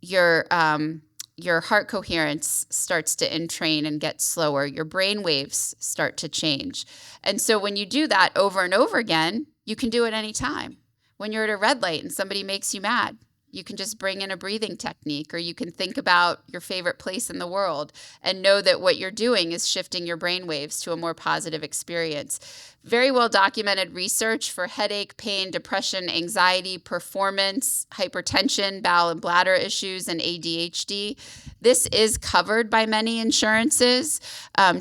your heart coherence starts to entrain and get slower. Your brain waves start to change. And so when you do that over and over again, you can do it anytime. When you're at a red light and somebody makes you mad, you can just bring in a breathing technique, or you can think about your favorite place in the world and know that what you're doing is shifting your brain waves to a more positive experience. Very well documented research for headache, pain, depression, anxiety, performance, hypertension, bowel and bladder issues, and ADHD. This is covered by many insurances.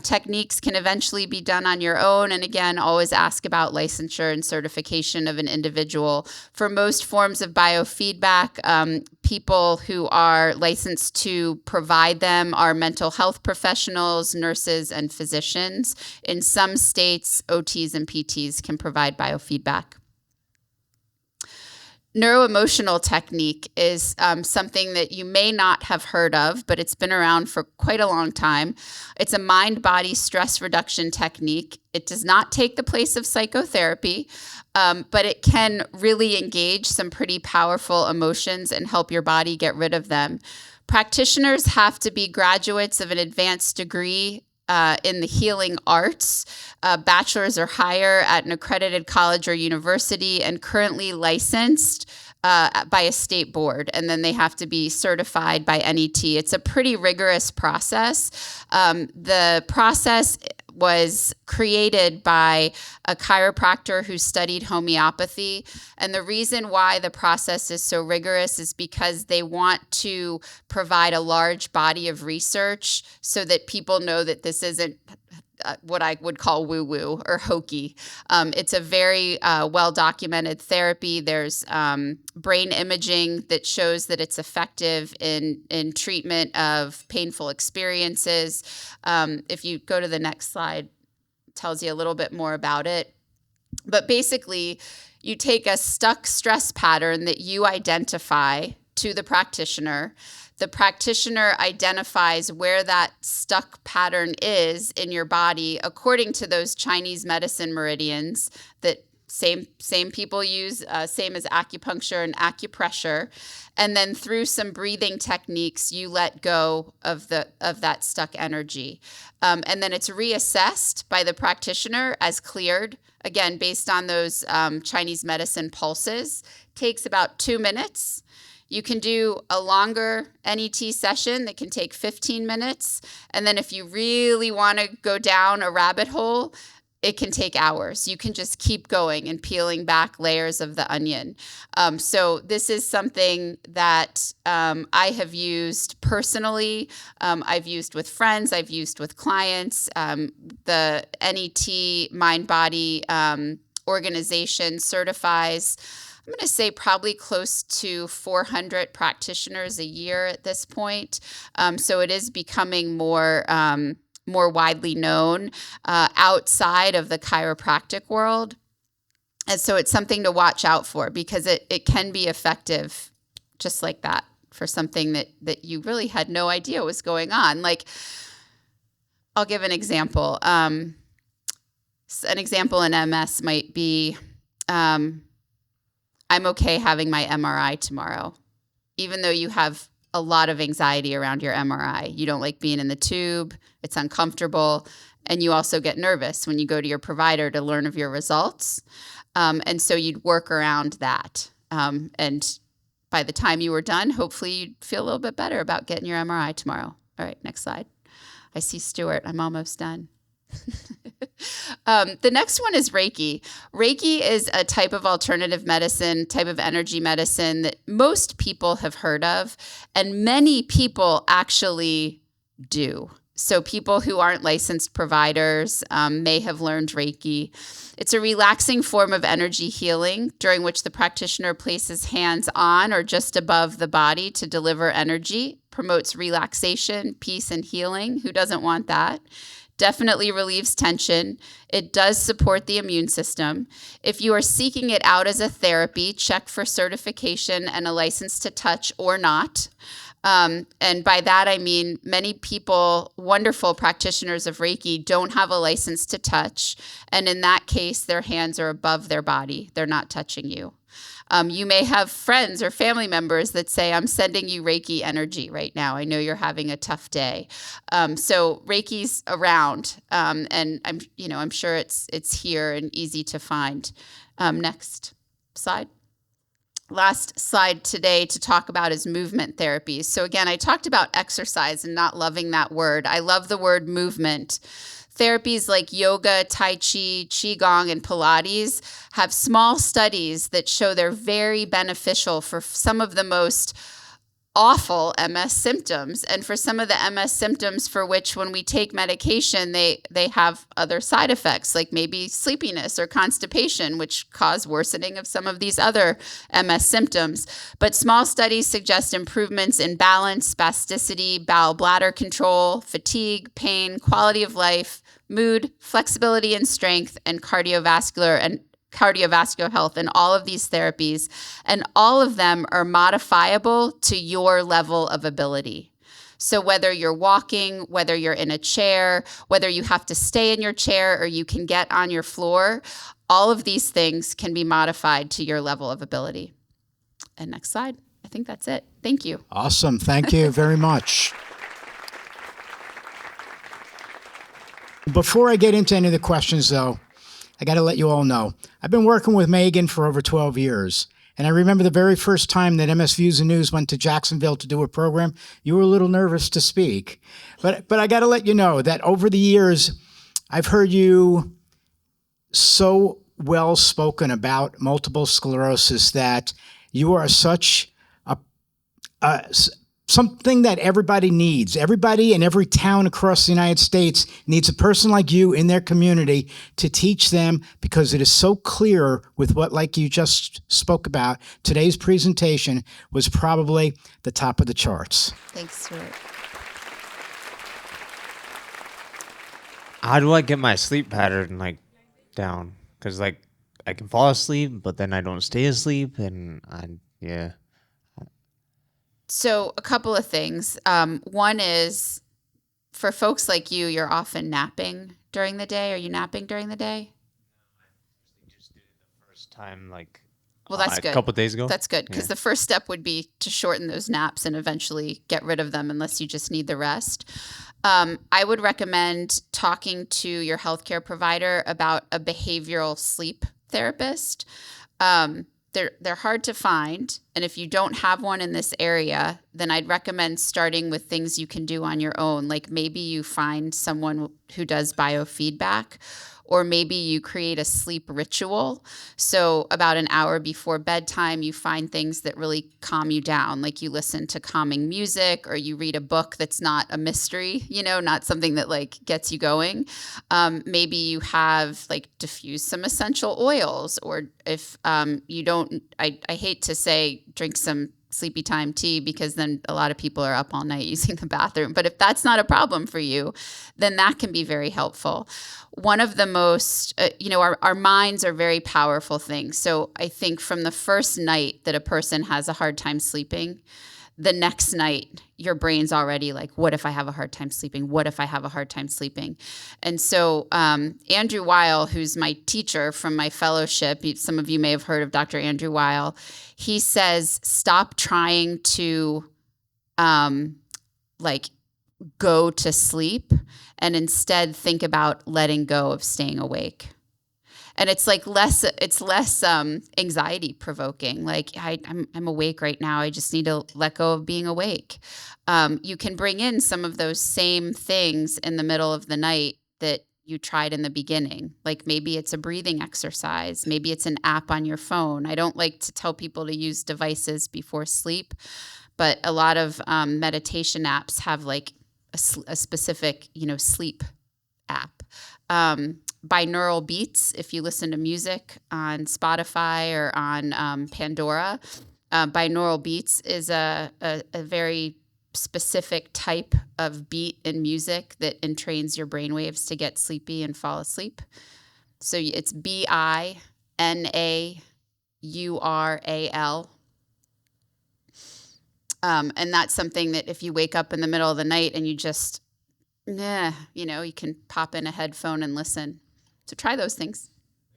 Techniques can eventually be done on your own. And again, always ask about licensure and certification of an individual. For most forms of biofeedback, people who are licensed to provide them are mental health professionals, nurses, and physicians. In some states, OTs and PTs can provide biofeedback. Neuroemotional technique is something that you may not have heard of, but it's been around for quite a long time. It's a mind-body stress reduction technique. It does not take the place of psychotherapy, but it can really engage some pretty powerful emotions and help your body get rid of them. Practitioners have to be graduates of an advanced degree in the healing arts, bachelor's or higher at an accredited college or university, and currently licensed by a state board. And then they have to be certified by NET. It's a pretty rigorous process. The process was created by a chiropractor who studied homeopathy. And the reason why the process is so rigorous is because they want to provide a large body of research so that people know that this isn't what I would call woo-woo or hokey. It's a very well-documented therapy. There's brain imaging that shows that it's effective in treatment of painful experiences. If you go to the next slide, it tells you a little bit more about it. But basically, you take a stuck stress pattern that you identify to the practitioner. The practitioner identifies where that stuck pattern is in your body according to those Chinese medicine meridians that same people use, same as acupuncture and acupressure. And then through some breathing techniques, you let go of that stuck energy. And then it's reassessed by the practitioner as cleared, again, based on those Chinese medicine pulses. Takes about 2 minutes. You can do a longer NET session that can take 15 minutes. And then if you really want to go down a rabbit hole, it can take hours. You can just keep going and peeling back layers of the onion. So this is something that I have used personally. I've used with friends. I've used with clients. The NET Mind Body organization certifies, I'm going to say probably close to 400 practitioners a year at this point. So it is becoming more widely known outside of the chiropractic world. And so it's something to watch out for, because it can be effective just like that for something that you really had no idea was going on. Like, I'll give an example. An example in MS might be, I'm okay having my MRI tomorrow, even though you have a lot of anxiety around your MRI. You don't like being in the tube. It's uncomfortable. And you also get nervous when you go to your provider to learn of your results. And so you'd work around that. And by the time you were done, hopefully you'd feel a little bit better about getting your MRI tomorrow. All right, next slide. I see Stuart. I'm almost done. The next one is Reiki. Reiki is a type of alternative medicine, type of energy medicine that most people have heard of, and many people actually do. So people who aren't licensed providers may have learned Reiki. It's a relaxing form of energy healing during which the practitioner places hands on or just above the body to deliver energy, promotes relaxation, peace, and healing. Who doesn't want that? Definitely relieves tension. It does support the immune system. If you are seeking it out as a therapy, check for certification and a license to touch or not. And by that, I mean many people, wonderful practitioners of Reiki, don't have a license to touch. And in that case, their hands are above their body. They're not touching you. You may have friends or family members that say, I'm sending you Reiki energy right now. I know you're having a tough day. So Reiki's around, and I'm sure it's here and easy to find. Next slide. Last slide today to talk about is movement therapies. So again, I talked about exercise and not loving that word. I love the word movement. Therapies like yoga, tai chi, qigong, and Pilates have small studies that show they're very beneficial for some of the most awful MS symptoms, and for some of the MS symptoms for which when we take medication, they have other side effects, like maybe sleepiness or constipation, which cause worsening of some of these other MS symptoms. But small studies suggest improvements in balance, spasticity, bowel bladder control, fatigue, pain, quality of life, mood, flexibility and strength, and cardiovascular health in all of these therapies, and all of them are modifiable to your level of ability. So whether you're walking, whether you're in a chair, whether you have to stay in your chair or you can get on your floor, all of these things can be modified to your level of ability. And next slide. I think that's it. Thank you. Awesome. Thank you very much. Before I get into any of the questions, though, I got to let you all know, I've been working with Megan for over 12 years. And I remember the very first time that MS Views and News went to Jacksonville to do a program, you were a little nervous to speak. But I got to let you know that over the years, I've heard you so well spoken about multiple sclerosis that you are such something that everybody needs. Everybody in every town across the United States needs a person like you in their community to teach them, because it is so clear with what, like you just spoke about, today's presentation was probably the top of the charts. Thanks, Stuart. How do I get my sleep pattern down? Because I can fall asleep, but then I don't stay asleep, and yeah. So a couple of things. One is, for folks like you, you're often napping during the day. Are you napping during the day? I just did it the first time, well, that's good. A couple of days ago. That's good, because the first step would be to shorten those naps and eventually get rid of them unless you just need the rest. I would recommend talking to your healthcare provider about a behavioral sleep therapist. They're hard to find, and if you don't have one in this area, then I'd recommend starting with things you can do on your own. Like maybe you find someone who does biofeedback, or maybe you create a sleep ritual. So about an hour before bedtime, you find things that really calm you down, like you listen to calming music, or you read a book that's not a mystery, not something that like gets you going. Maybe you have like diffuse some essential oils, or if you don't, I hate to say drink some sleepy time tea, because then a lot of people are up all night using the bathroom. But if that's not a problem for you, then that can be very helpful. One of the most, our minds are very powerful things. So I think from the first night that a person has a hard time sleeping, the next night, your brain's already like, what if I have a hard time sleeping? What if I have a hard time sleeping? And so Andrew Weigel, who's my teacher from my fellowship, some of you may have heard of Dr. Andrew Weigel, he says, stop trying to go to sleep, and instead think about letting go of staying awake. And it's like less anxiety provoking. Like I'm awake right now. I just need to let go of being awake. You can bring in some of those same things in the middle of the night that you tried in the beginning. Like maybe it's a breathing exercise. Maybe it's an app on your phone. I don't like to tell people to use devices before sleep, but a lot of meditation apps have like a specific, sleep app. Binaural beats, if you listen to music on Spotify or on Pandora, binaural beats is a very specific type of beat in music that entrains your brainwaves to get sleepy and fall asleep. So it's BINAURAL. And that's something that if you wake up in the middle of the night and you just, you can pop in a headphone and listen. So try those things.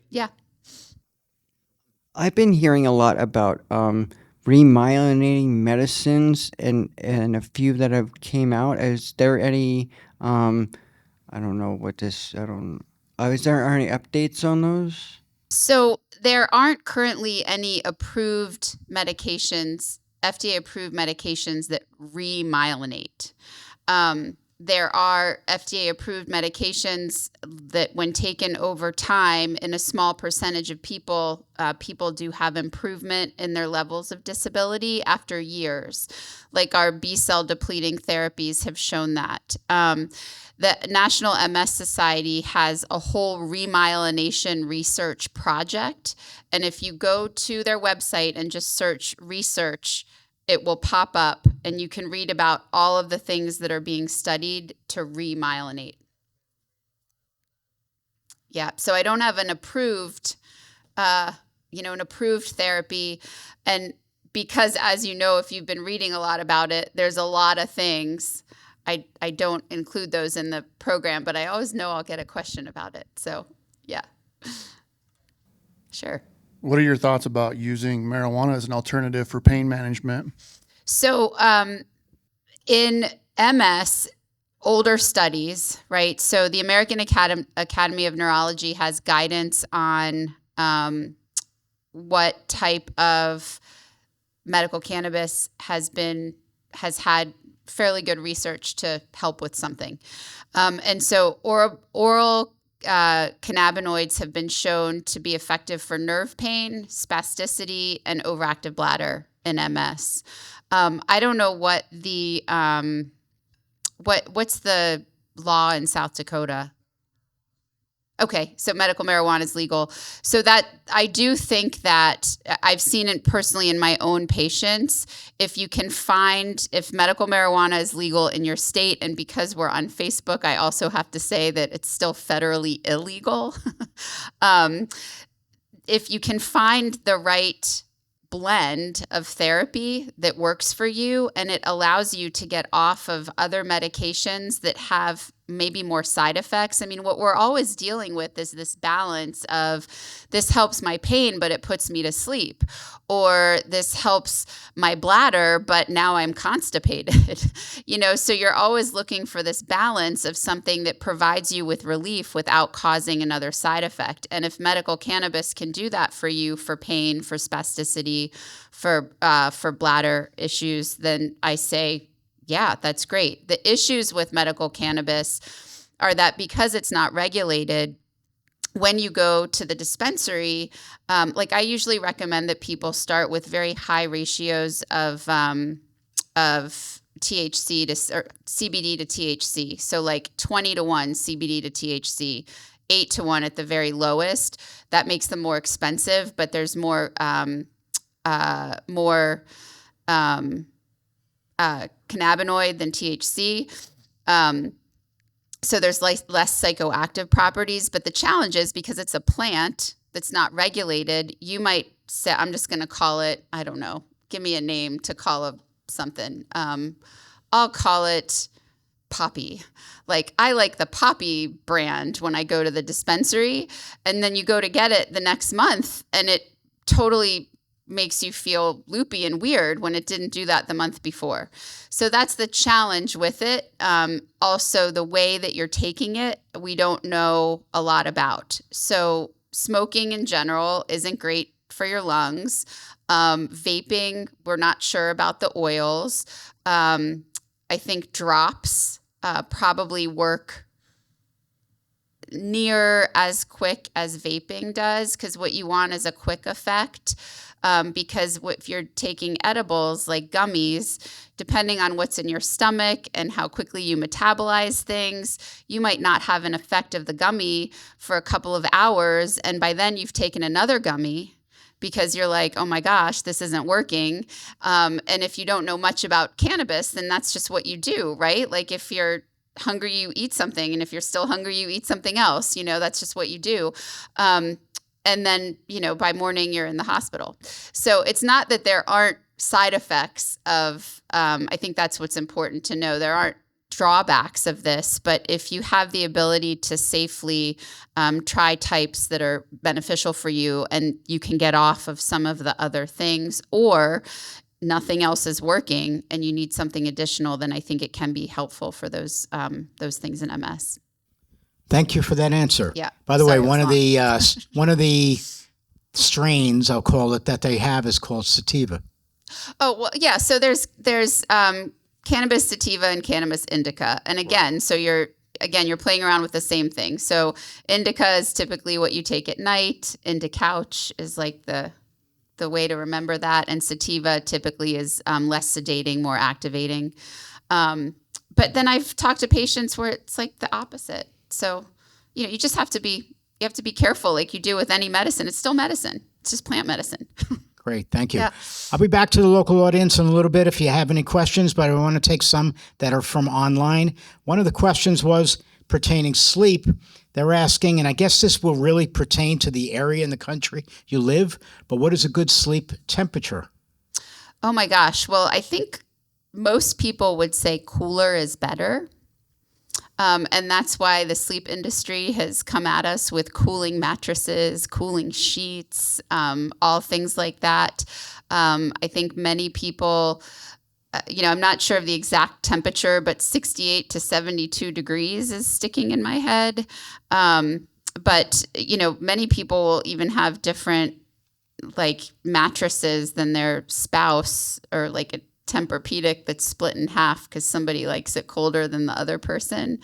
Yeah. I've been hearing a lot about remyelinating medicines and a few that have came out. Is there any, I don't know what this, is there any updates on those? So there aren't currently any approved medications, FDA-approved medications that remyelinate. There are FDA-approved medications that when taken over time in a small percentage of people, people do have improvement in their levels of disability after years. Like our B-cell depleting therapies have shown that. The National MS Society has a whole remyelination research project. And if you go to their website and just search research, it will pop up and you can read about all of the things that are being studied to remyelinate. Yeah, so I don't have an approved, therapy. And because, as you know, if you've been reading a lot about it, there's a lot of things. I don't include those in the program, but I always know I'll get a question about it. So, yeah. Sure. What are your thoughts about using marijuana as an alternative for pain management? So in MS, older studies, right? So the American Academy of Neurology has guidance on what type of medical cannabis has had fairly good research to help with something. And so oral cannabinoids have been shown to be effective for nerve pain, spasticity, and overactive bladder in MS. I don't know what the what's the law in South Dakota. Okay, so medical marijuana is legal. So that I do think that I've seen it personally in my own patients. If medical marijuana is legal in your state, and because we're on Facebook, I also have to say that it's still federally illegal. If you can find the right blend of therapy that works for you and it allows you to get off of other medications that have maybe more side effects. I mean, what we're always dealing with is this balance of this helps my pain, but it puts me to sleep, or this helps my bladder, but now I'm constipated. So you're always looking for this balance of something that provides you with relief without causing another side effect. And if medical cannabis can do that for you, for pain, for spasticity, for bladder issues, then I say, yeah, that's great. The issues with medical cannabis are that because it's not regulated, when you go to the dispensary, like I usually recommend that people start with very high ratios of THC or CBD to THC. So like 20-1 CBD to THC, 8-1 at the very lowest. That makes them more expensive, but there's more cannabinoid than THC. So there's less psychoactive properties, but the challenge is because it's a plant that's not regulated, you might say, I'm just going to call it, I don't know, give me a name to call something. I'll call it Poppy. Like I like the Poppy brand when I go to the dispensary, and then you go to get it the next month and it totally makes you feel loopy and weird when it didn't do that the month before. So that's the challenge with it. Also, the way that you're taking it, we don't know a lot about. So smoking in general isn't great for your lungs. Vaping, we're not sure about the oils. I think drops probably work near as quick as vaping does, because what you want is a quick effect. Because if you're taking edibles like gummies, depending on what's in your stomach and how quickly you metabolize things, you might not have an effect of the gummy for a couple of hours. And by then you've taken another gummy because you're like, oh my gosh, this isn't working. And if you don't know much about cannabis, then that's just what you do, right? Like if you're hungry, you eat something. And if you're still hungry, you eat something else. That's just what you do. And then, by morning you're in the hospital. So it's not that there aren't side effects of, I think that's what's important to know. There aren't drawbacks of this, but if you have the ability to safely try types that are beneficial for you and you can get off of some of the other things, or nothing else is working and you need something additional, then I think it can be helpful for those things in MS. Thank you for that answer. Yeah. By the way, Sorry, one of the strains, I'll call it, that they have is called sativa. Oh, well, yeah. So there's cannabis sativa and cannabis indica. And again, so you're playing around with the same thing. So indica is typically what you take at night. Indicouch is like the way to remember that. And sativa typically is less sedating, more activating. But then I've talked to patients where it's like the opposite. So, you just have to be careful like you do with any medicine. It's still medicine. It's just plant medicine. Great. Thank you. Yeah. I'll be back to the local audience in a little bit if you have any questions, but I want to take some that are from online. One of the questions was pertaining sleep. They're asking, and I guess this will really pertain to the area in the country you live, but what is a good sleep temperature? Oh my gosh. Well, I think most people would say cooler is better. And that's why the sleep industry has come at us with cooling mattresses, cooling sheets, all things like that. I think many people, I'm not sure of the exact temperature, but 68 to 72 degrees is sticking in my head. But many people will even have different like mattresses than their spouse, or like a Tempur-Pedic that's split in half because somebody likes it colder than the other person.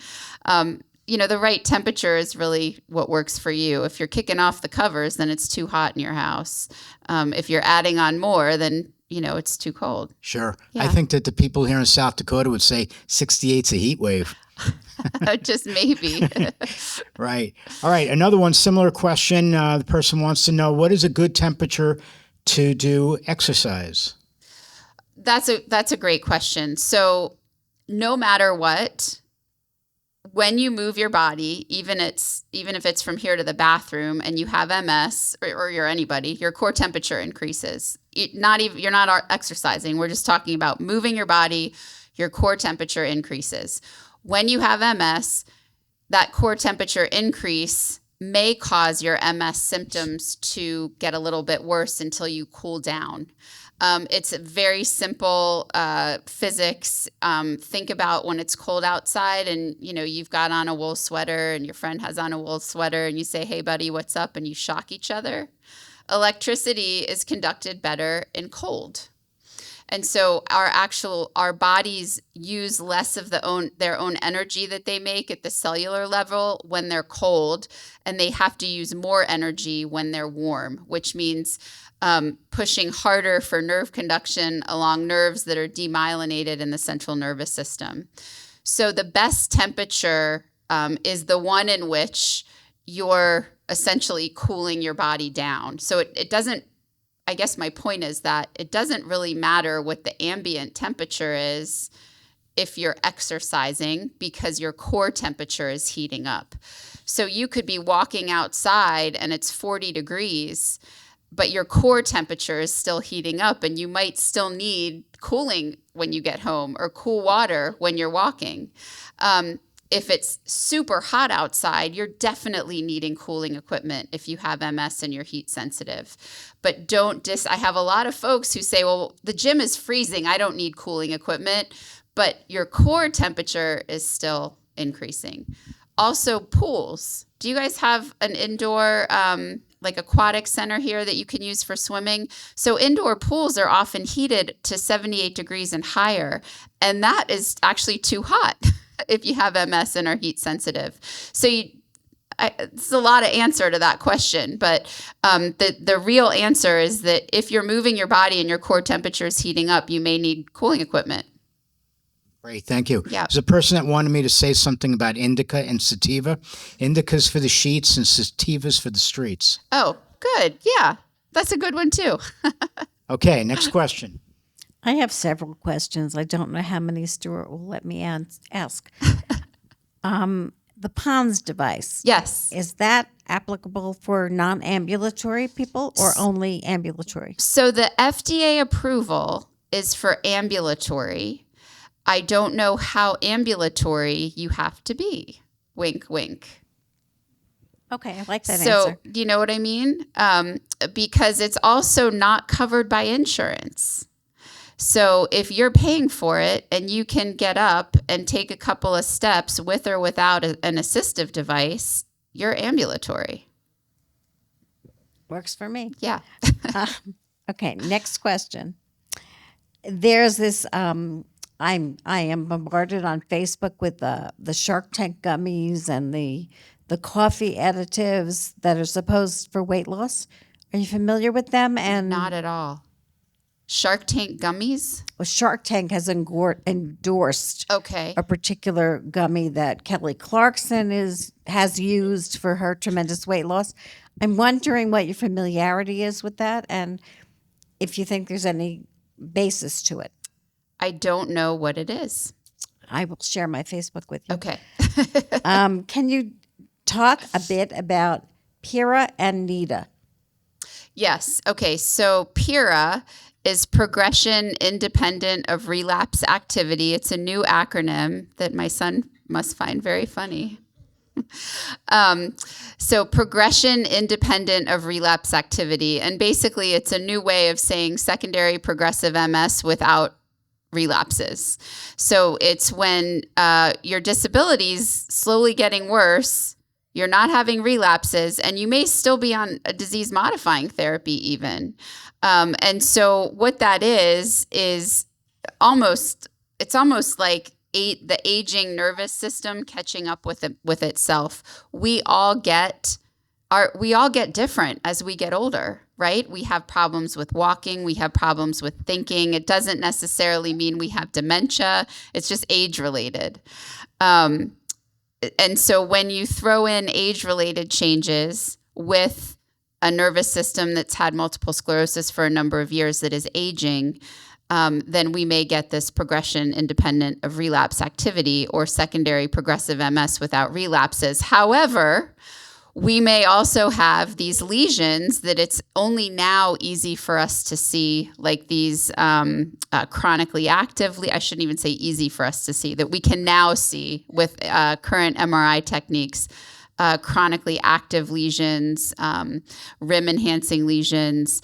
The right temperature is really what works for you. If you're kicking off the covers, then it's too hot in your house. If you're adding on more, then it's too cold. Sure. Yeah. I think that the people here in South Dakota would say 68's a heat wave. Just maybe. Right. All right. Another one, similar question. The person wants to know, what is a good temperature to do exercise? That's a great question. So no matter what, when you move your body, even if it's from here to the bathroom and you have MS or you're anybody, your core temperature increases. You're not exercising. We're just talking about moving your body, your core temperature increases. When you have MS, that core temperature increase may cause your MS symptoms to get a little bit worse until you cool down. It's very simple physics. Think about when it's cold outside and, you've got on a wool sweater and your friend has on a wool sweater and you say, hey, buddy, what's up? And you shock each other. Electricity is conducted better in cold. And so our bodies use less of their own energy that they make at the cellular level when they're cold, and they have to use more energy when they're warm, which means pushing harder for nerve conduction along nerves that are demyelinated in the central nervous system. So the best temperature is the one in which you're essentially cooling your body down. So it doesn't, I guess my point is that it doesn't really matter what the ambient temperature is if you're exercising, because your core temperature is heating up. So you could be walking outside and it's 40 degrees, but your core temperature is still heating up, and you might still need cooling when you get home, or cool water when you're walking. If it's super hot outside, you're definitely needing cooling equipment if you have MS and you're heat sensitive. But I have a lot of folks who say, well, the gym is freezing, I don't need cooling equipment, but your core temperature is still increasing. Also, pools. Do you guys have an indoor like aquatic center here that you can use for swimming? So indoor pools are often heated to 78 degrees and higher, and that is actually too hot if you have MS and are heat sensitive. So it's a lot of answer to that question, but the real answer is that if you're moving your body and your core temperature is heating up, you may need cooling equipment. Great, thank you. Yeah. There's a person that wanted me to say something about indica and sativa. Indica's for the sheets and sativa's for the streets. Oh, good. Yeah, that's a good one too. Okay, next question. I have several questions. I don't know how many Stuart will let me ask. The PONS device. Yes. Is that applicable for non-ambulatory people or only ambulatory? So the FDA approval is for ambulatory. I don't know how ambulatory you have to be. Wink, wink. Okay, I like that So, answer. do you know what I mean? Because it's also not covered by insurance. So if you're paying for it and you can get up and take a couple of steps with or without an assistive device, you're ambulatory. Works for me. Yeah. Okay, next question. There's this. I am bombarded on Facebook with the Shark Tank gummies and the coffee additives that are supposed for weight loss. Are you familiar with them? And Not at all. Shark Tank gummies? well, Shark Tank has endorsed Okay. a particular gummy that Kelly Clarkson has used for her tremendous weight loss. I'm wondering what your familiarity is with that, and if you think there's any basis to it. I don't know what it is. I will share my Facebook with you. Okay. Can you talk a bit about Pira and NIDA? Yes. Okay. So PIRA is progression independent of relapse activity. It's a new acronym that my son must find very funny. So progression independent of relapse activity. And basically it's a new way of saying secondary progressive MS without relapses. So it's when your disability's slowly getting worse, you're not having relapses, and you may still be on a disease modifying therapy even. And so what that is almost like the aging nervous system catching up with itself. We all get different as we get older, right? We have problems with walking. We have problems with thinking. It doesn't necessarily mean we have dementia. It's just age related. And so when you throw in age-related changes with a nervous system that's had multiple sclerosis for a number of years that is aging, then we may get this progression independent of relapse activity or secondary progressive MS without relapses. However, we may also have these lesions that it's only now easy for us to see, like these chronically active, I shouldn't even say easy for us to see, that we can now see with current MRI techniques, chronically active lesions, rim-enhancing lesions.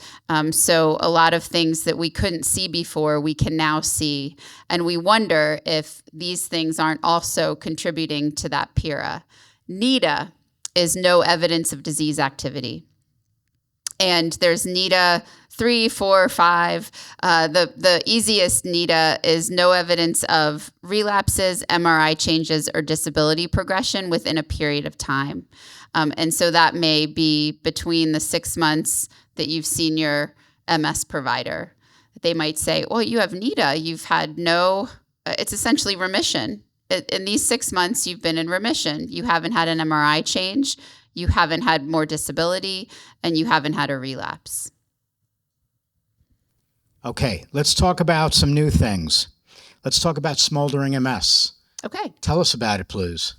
So a lot of things that we couldn't see before, we can now see. And we wonder if these things aren't also contributing to that PIRA. NIDA is no evidence of disease activity. And there's NEDA 3, 4, 5. The easiest NEDA is no evidence of relapses, MRI changes, or disability progression within a period of time. And so that may be between the 6 months that you've seen your MS provider. They might say, well, you have NEDA. You've had it's essentially remission. In these 6 months, you've been in remission. You haven't had an MRI change. You haven't had more disability, and you haven't had a relapse. Okay, let's talk about some new things. Let's talk about smoldering MS. Okay. Tell us about it, please.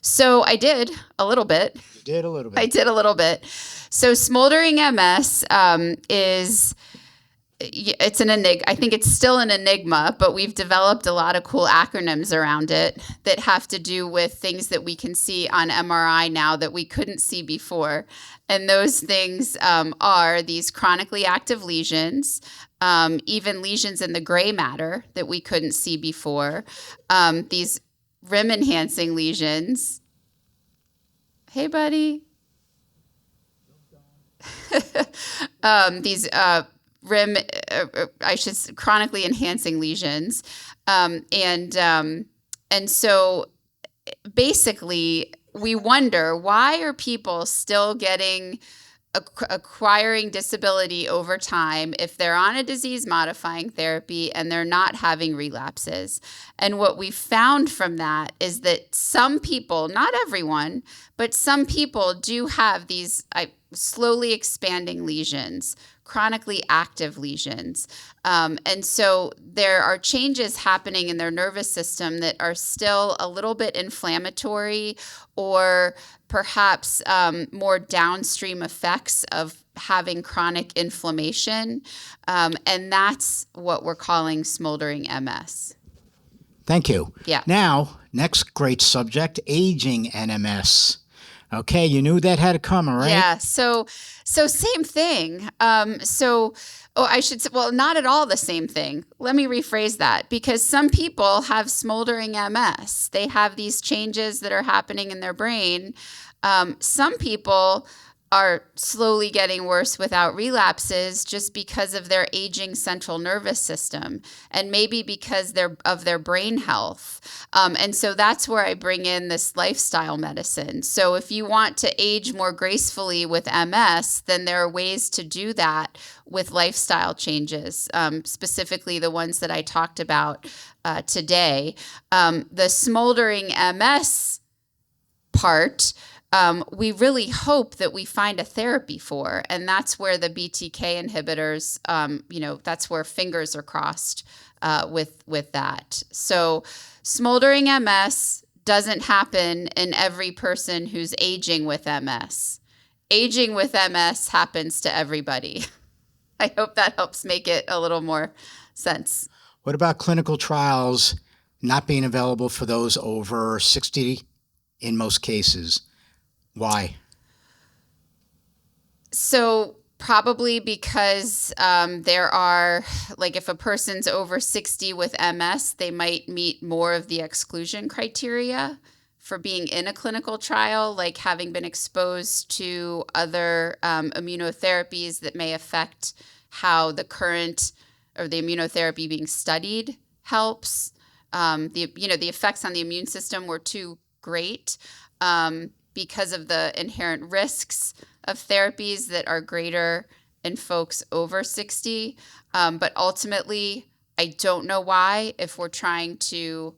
So I did a little bit. You did a little bit. I did a little bit. So smoldering MS it's an enigma. I think it's still an enigma, but we've developed a lot of cool acronyms around it that have to do with things that we can see on MRI now that we couldn't see before. And those things are these chronically active lesions, even lesions in the gray matter that we couldn't see before, these rim enhancing lesions. Hey, buddy. These chronically enhancing lesions. And so basically we wonder, why are people still acquiring disability over time if they're on a disease modifying therapy and they're not having relapses? And what we found from that is that some people, not everyone, but some people do have these slowly expanding lesions, chronically active lesions. And so there are changes happening in their nervous system that are still a little bit inflammatory, or perhaps more downstream effects of having chronic inflammation. And that's what we're calling smoldering MS. Thank you. Yeah. Now, next great subject, aging NMS. Okay, you knew that had to come, all right? Yeah. So same thing. I should say, well, not at all the same thing. Let me rephrase that, because some people have smoldering MS. They have these changes that are happening in their brain. Some people are slowly getting worse without relapses just because of their aging central nervous system, and maybe because of their brain health. And so that's where I bring in this lifestyle medicine. So if you want to age more gracefully with MS, then there are ways to do that with lifestyle changes, specifically the ones that I talked about today. The smoldering MS part, we really hope that we find a therapy for, and that's where the BTK inhibitors, that's where fingers are crossed with that. So smoldering MS doesn't happen in every person who's aging with MS. Aging with MS happens to everybody. I hope that helps make it a little more sense. What about clinical trials not being available for those over 60 in most cases? Why? So probably because there are, like, if a person's over 60 with MS, they might meet more of the exclusion criteria for being in a clinical trial, like having been exposed to other immunotherapies that may affect how the current or the immunotherapy being studied helps. The effects on the immune system were too great. Because of the inherent risks of therapies that are greater in folks over 60. But ultimately, I don't know why, if we're trying to,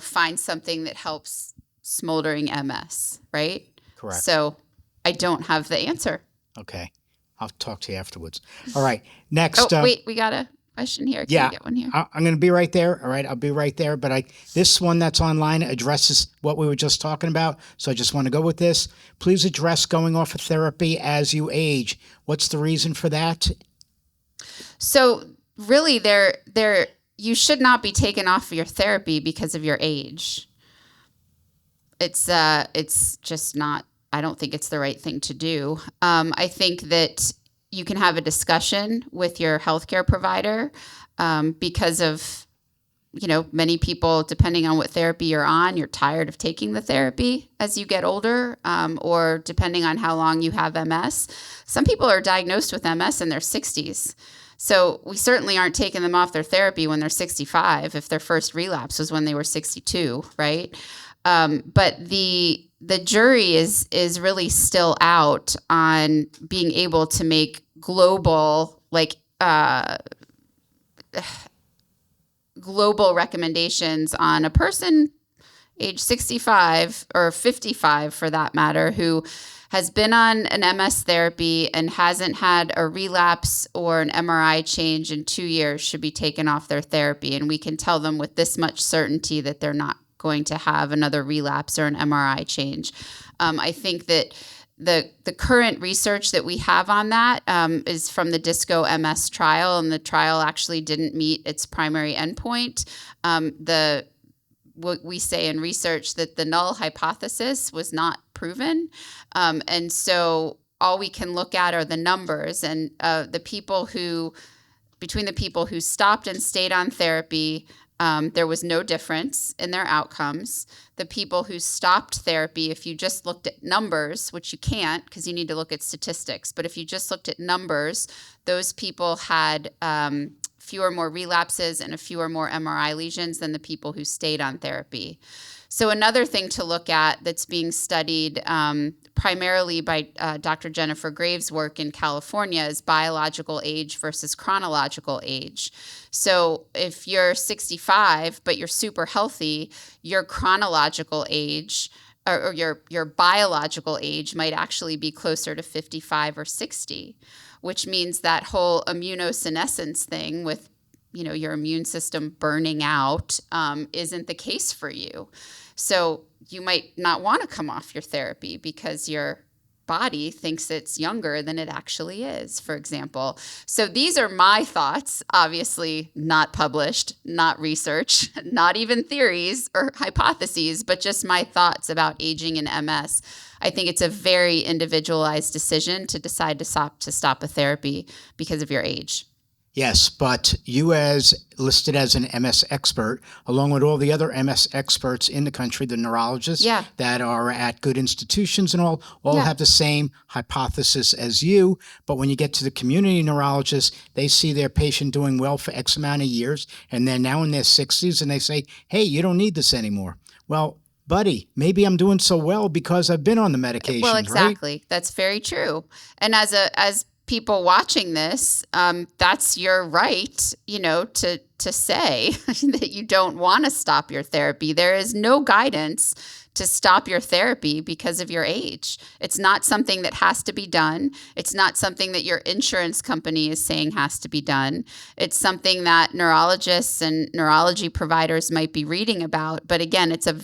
find something that helps smoldering MS, right? Correct. So I don't have the answer. Okay. I'll talk to you afterwards. All right. Next. Wait, we got a question here. Can we get one here? I'm going to be right there. All right. I'll be right there. But this one that's online addresses what we were just talking about. So I just want to go with this. Please address going off of therapy as you age. What's the reason for that? So really, you should not be taken off your therapy because of your age. It's just not, I don't think it's the right thing to do. I think that you can have a discussion with your healthcare provider because of many people, depending on what therapy you're on, you're tired of taking the therapy as you get older, or depending on how long you have MS. Some people are diagnosed with MS in their 60s. So we certainly aren't taking them off their therapy when they're 65 if their first relapse was when they were 62, right? But the jury is really still out on being able to make global, global recommendations on a person age 65 or 55 for that matter, who has been on an MS therapy and hasn't had a relapse or an MRI change in 2 years should be taken off their therapy. And we can tell them with this much certainty that they're not going to have another relapse or an MRI change. I think that the current research that we have on that is from the DISCO MS trial, and the trial actually didn't meet its primary endpoint. What we say in research that the null hypothesis was not proven. And so all we can look at are the numbers, and between the people who stopped and stayed on therapy, there was no difference in their outcomes. The people who stopped therapy, if you just looked at numbers, which you can't because you need to look at statistics, but if you just looked at numbers, those people had fewer more relapses and fewer more MRI lesions than the people who stayed on therapy. So another thing to look at that's being studied primarily by Dr. Jennifer Graves' work in California is biological age versus chronological age. So if you're 65 but you're super healthy, your chronological age or your biological age might actually be closer to 55 or 60, which means that whole immunosenescence thing with your immune system burning out isn't the case for you. So you might not want to come off your therapy because your body thinks it's younger than it actually is, for example. So these are my thoughts, obviously not published, not research, not even theories or hypotheses, but just my thoughts about aging in MS. I think it's a very individualized decision to decide to stop a therapy because of your age. Yes, but you as listed as an MS expert, along with all the other MS experts in the country, the neurologists that are at good institutions and all have the same hypothesis as you. But when you get to the community neurologists, they see their patient doing well for X amount of years, and they're now in their 60s, and they say, hey, you don't need this anymore. Well, buddy, maybe I'm doing so well because I've been on the medications, Well, exactly. Right? That's very true. And as people watching this, that's your right, to say that you don't want to stop your therapy. There is no guidance to stop your therapy because of your age. It's not something that has to be done. It's not something that your insurance company is saying has to be done. It's something that neurologists and neurology providers might be reading about. But again, it's an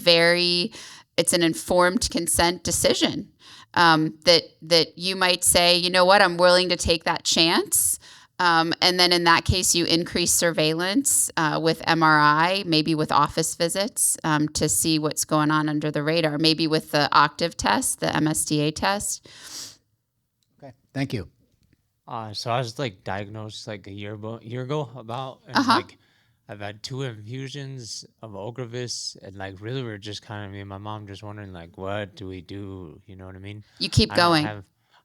informed consent decision. That you might say, you know what, I'm willing to take that chance. And then in that case, you increase surveillance with MRI, maybe with office visits to see what's going on under the radar, maybe with the Octave test, the MSDA test. Okay, thank you. So I was diagnosed a year ago about, and I've had 2 infusions of Ocrevus, and really we're just kind of me and my mom just wondering what do we do? You know what I mean? You keep going.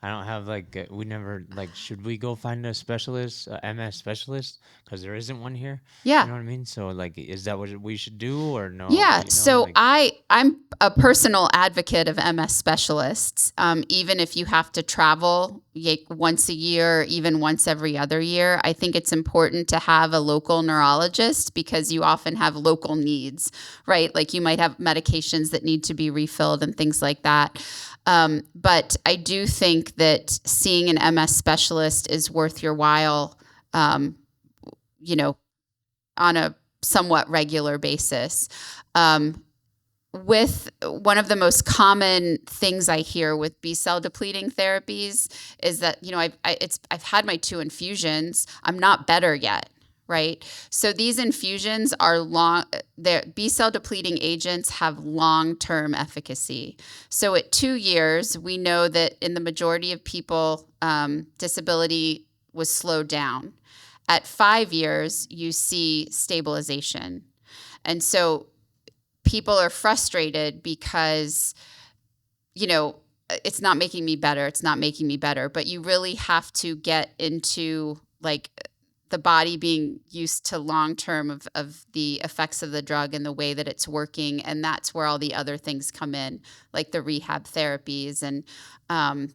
I don't have we never should we go find a specialist, a MS specialist, because there isn't one here. Yeah. You know what I mean? So is that what we should do or no? Yeah. So I'm a personal advocate of MS specialists. Even if you have to travel once a year, or even once every other year, I think it's important to have a local neurologist because you often have local needs, right? Like you might have medications that need to be refilled and things like that. But I do think that seeing an MS specialist is worth your while, on a somewhat regular basis. With one of the most common things I hear with B-cell depleting therapies is that, I've had my 2 infusions. I'm not better yet. Right. So these infusions are B-cell depleting agents have long-term efficacy. So at 2 years, we know that in the majority of people, disability was slowed down. At 5 years, you see stabilization. And so people are frustrated because, it's not making me better. It's not making me better. But you really have to get into like the body being used to long term of the effects of the drug and the way that it's working. And that's where all the other things come in, like the rehab therapies and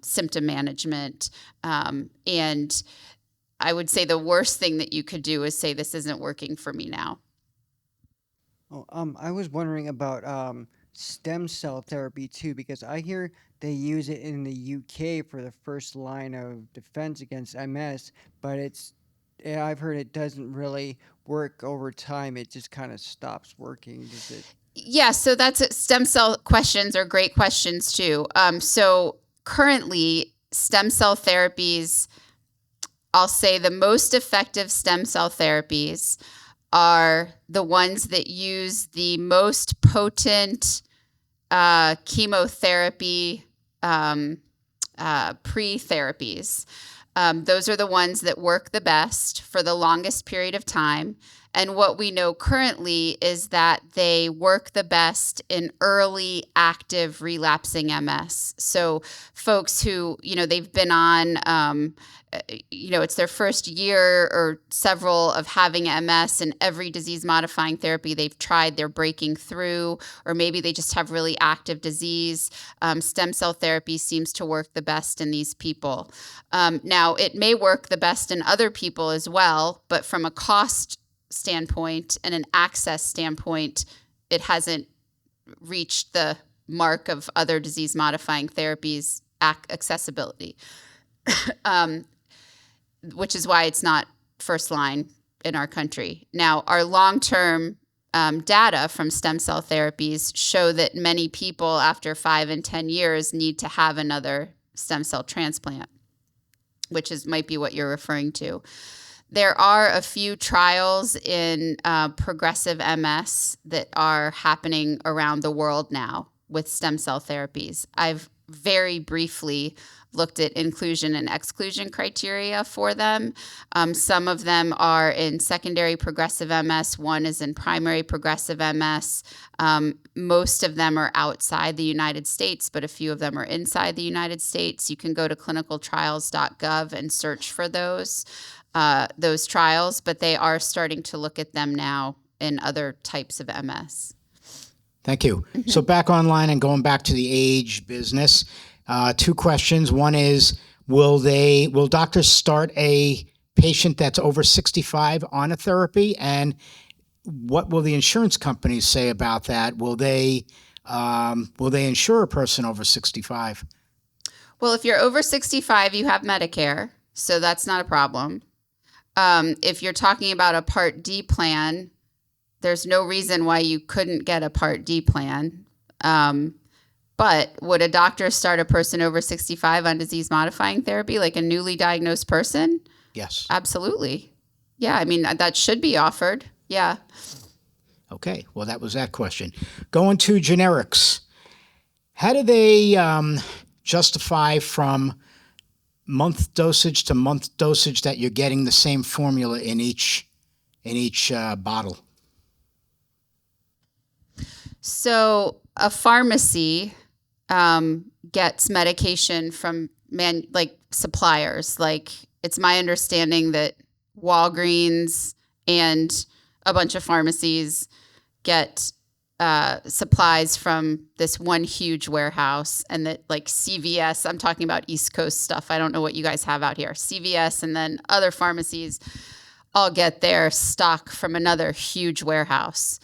symptom management. And I would say the worst thing that you could do is say, this isn't working for me now. Oh, I was wondering about stem cell therapy too, because I hear they use it in the UK for the first line of defense against MS, but I've heard it doesn't really work over time. It just kind of stops working. Does it? Yeah, so stem cell questions are great questions too. So currently, stem cell therapies, I'll say the most effective stem cell therapies are the ones that use the most potent chemotherapy pre-therapies. Those are the ones that work the best for the longest period of time. And what we know currently is that they work the best in early active relapsing MS. So folks who, they've been on, it's their first year or several of having MS, and every disease modifying therapy they've tried, they're breaking through, or maybe they just have really active disease. Stem cell therapy seems to work the best in these people. Now, it may work the best in other people as well, but from a cost standpoint and an access standpoint, it hasn't reached the mark of other disease modifying therapies accessibility, which is why it's not first line in our country. Now, our long-term data from stem cell therapies show that many people after 5 and 10 years need to have another stem cell transplant, which might be what you're referring to. There are a few trials in progressive MS that are happening around the world now with stem cell therapies. I've very briefly looked at inclusion and exclusion criteria for them. Some of them are in secondary progressive MS. One is in primary progressive MS. Most of them are outside the United States, but a few of them are inside the United States. You can go to clinicaltrials.gov and search for those trials, but they are starting to look at them now in other types of MS. Thank you. Mm-hmm. So back online and going back to the age business, 2 questions. One is, will doctors start a patient that's over 65 on a therapy? And what will the insurance companies say about that? Will they insure a person over 65? Well, if you're over 65, you have Medicare, so that's not a problem. If you're talking about a Part D plan, there's no reason why you couldn't get a Part D plan. But would a doctor start a person over 65 on disease-modifying therapy, like a newly diagnosed person? Yes. Absolutely. Yeah, I mean, that should be offered. Yeah. Okay, well, that was that question. Going to generics. How do they justify from month dosage to month dosage that you're getting the same formula in each bottle? So a pharmacy gets medication from suppliers. Like, it's my understanding that Walgreens and a bunch of pharmacies get supplies from this one huge warehouse, and that like CVS, I'm talking about East Coast stuff. I don't know what you guys have out here. CVS and then other pharmacies all get their stock from another huge warehouse.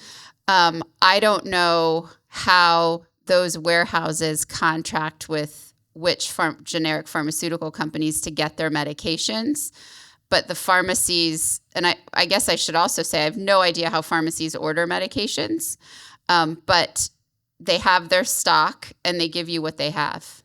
I don't know how those warehouses contract with which generic pharmaceutical companies to get their medications, but the pharmacies, and I guess I should also say I have no idea how pharmacies order medications, but they have their stock and they give you what they have.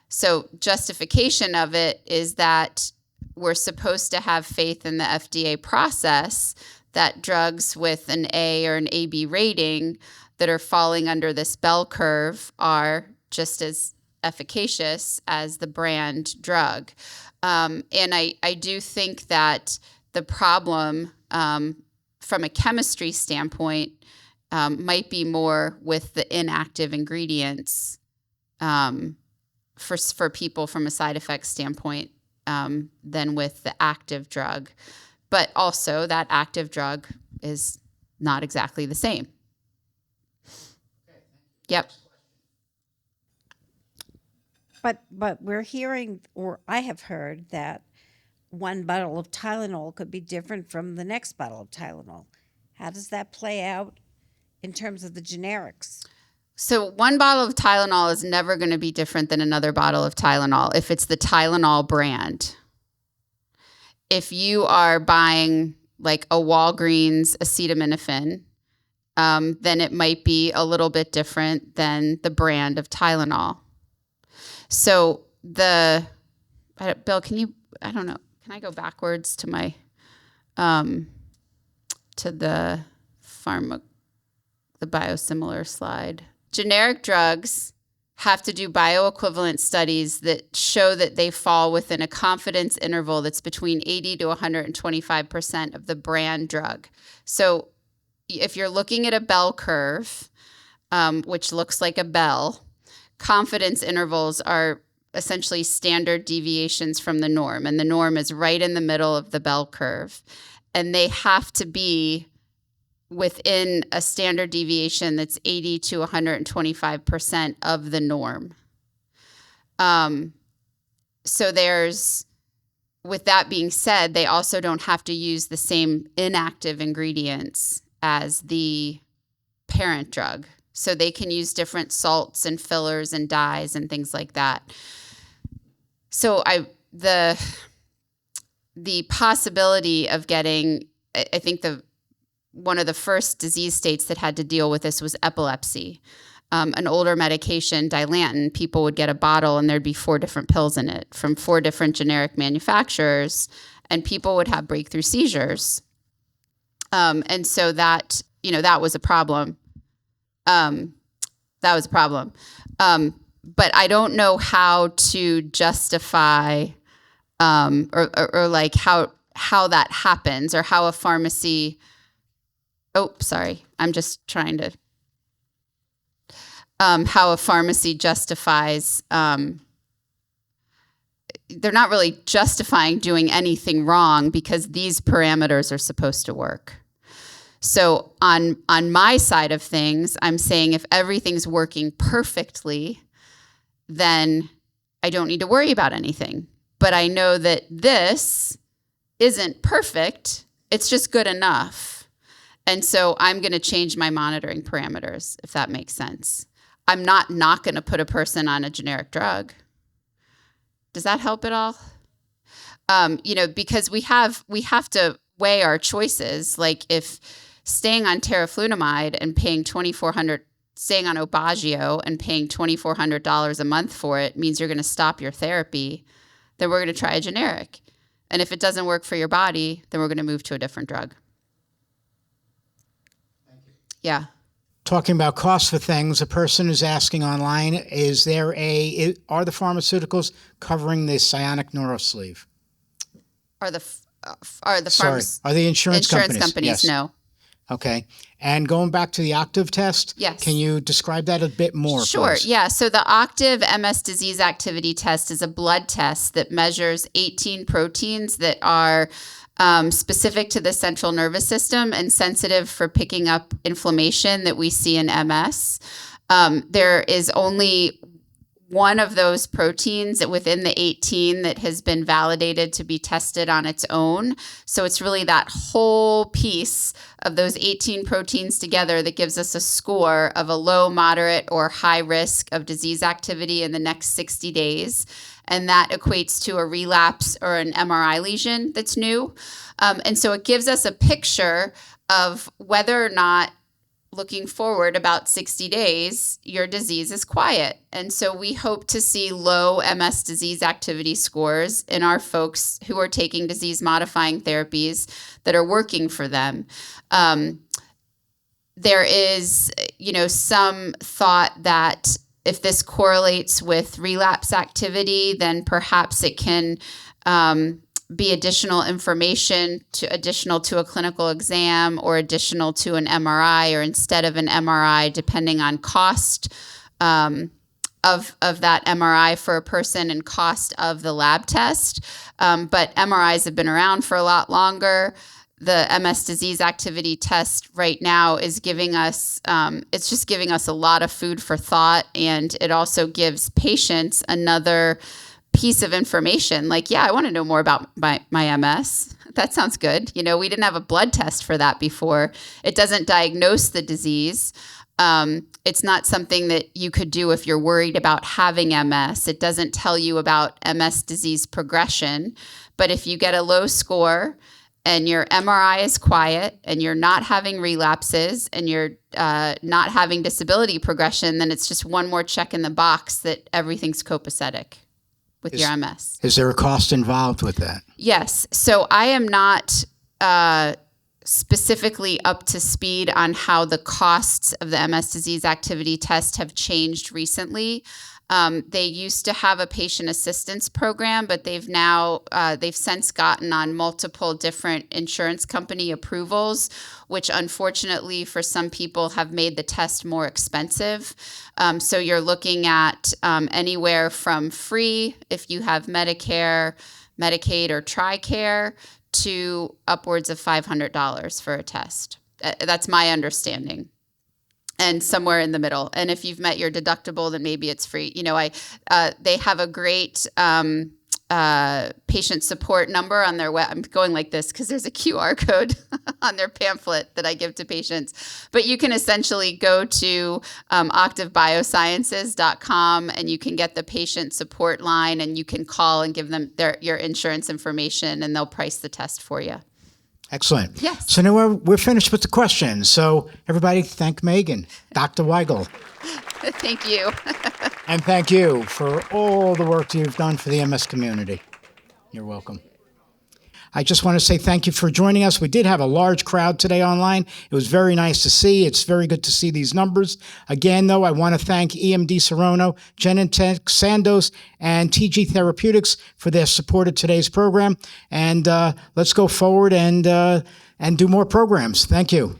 So justification of it is that we're supposed to have faith in the FDA process that drugs with an A or an AB rating that are falling under this bell curve are just as efficacious as the brand drug. And I do think that the problem from a chemistry standpoint, might be more with the inactive ingredients for people from a side effect standpoint than with the active drug. But also that active drug is not exactly the same. Yep. But we're hearing, or I have heard, that one bottle of Tylenol could be different from the next bottle of Tylenol. How does that play out in terms of the generics? So one bottle of Tylenol is never going to be different than another bottle of Tylenol if it's the Tylenol brand. If you are buying like a Walgreens acetaminophen, then it might be a little bit different than the brand of Tylenol. So Bill, I don't know, can I go backwards to my, to the biosimilar slide? Generic drugs have to do bioequivalent studies that show that they fall within a confidence interval that's between 80 to 125% of the brand drug. So if you're looking at a bell curve, which looks like a bell, confidence intervals are essentially standard deviations from the norm, and the norm is right in the middle of the bell curve. And they have to be within a standard deviation that's 80 to 125% of the norm. So with that being said, they also don't have to use the same inactive ingredients as the parent drug. So they can use different salts and fillers and dyes and things like that. So the possibility of getting, I think one of the first disease states that had to deal with this was epilepsy. An older medication, Dilantin, people would get a bottle and there'd be 4 different pills in it from 4 different generic manufacturers, and people would have breakthrough seizures. And so that was a problem. But I don't know how to justify or like how that happens, or how a pharmacy. Oh, sorry. I'm just trying to. How a pharmacy justifies. They're not really justifying doing anything wrong because these parameters are supposed to work. So on my side of things, I'm saying if everything's working perfectly, then I don't need to worry about anything. But I know that this isn't perfect. It's just good enough. And so I'm going to change my monitoring parameters, if that makes sense. I'm not going to put a person on a generic drug. Does that help at all? Because we have to weigh our choices. Like if staying on teriflunomide and paying staying on Obagio and paying $2,400 a month for it means you're going to stop your therapy, then we're going to try a generic. And if it doesn't work for your body, then we're going to move to a different drug. Thank you. Yeah. Talking about cost for things, a person is asking online, are the pharmaceuticals covering the cyanic neurosleeve? Are the insurance companies? Yes. No. Okay. And going back to the Octave test, yes. Can you describe that a bit more? Sure. Please? Yeah. So the Octave MS disease activity test is a blood test that measures 18 proteins that are specific to the central nervous system and sensitive for picking up inflammation that we see in MS. There is only one of those proteins within the 18 that has been validated to be tested on its own. So it's really that whole piece of those 18 proteins together that gives us a score of a low, moderate, or high risk of disease activity in the next 60 days. And that equates to a relapse or an MRI lesion that's new. And so it gives us a picture of whether or not, looking forward about 60 days, your disease is quiet. And so we hope to see low MS disease activity scores in our folks who are taking disease-modifying therapies that are working for them. There is, some thought that if this correlates with relapse activity, then perhaps it can be additional information additional to a clinical exam or additional to an MRI or instead of an MRI, depending on cost of that MRI for a person and cost of the lab test. But MRIs have been around for a lot longer. The MS disease activity test right now is giving us, it's just giving us a lot of food for thought. And it also gives patients another piece of information. Like, yeah, I want to know more about my MS. That sounds good. You know, we didn't have a blood test for that before. It doesn't diagnose the disease. It's not something that you could do if you're worried about having MS. It doesn't tell you about MS disease progression. But if you get a low score and your MRI is quiet and you're not having relapses and you're not having disability progression, then it's just one more check in the box that everything's copacetic with your MS. Is there a cost involved with that? Yes. So I am not specifically up to speed on how the costs of the MS disease activity test have changed recently. They used to have a patient assistance program, but they've since gotten on multiple different insurance company approvals, which unfortunately for some people have made the test more expensive. So you're looking at anywhere from free if you have Medicare, Medicaid, or TRICARE to upwards of $500 for a test. That's my understanding. And somewhere in the middle. And if you've met your deductible, then maybe it's free. You know, they have a great patient support number on their web. I'm going like this because there's a QR code on their pamphlet that I give to patients. But you can essentially go to octavebiosciences.com and you can get the patient support line and you can call and give them your insurance information and they'll price the test for you. Excellent. Yes. So now we're finished with the questions. So everybody thank Megan, Dr. Weigel. Thank you. And thank you for all the work you've done for the MS community. You're welcome. I just want to say thank you for joining us. We did have a large crowd today online. It was very nice to see. It's very good to see these numbers. Again, though, I want to thank EMD Serono, Genentech, Sandoz, and TG Therapeutics for their support of today's program. And let's go forward and do more programs. Thank you.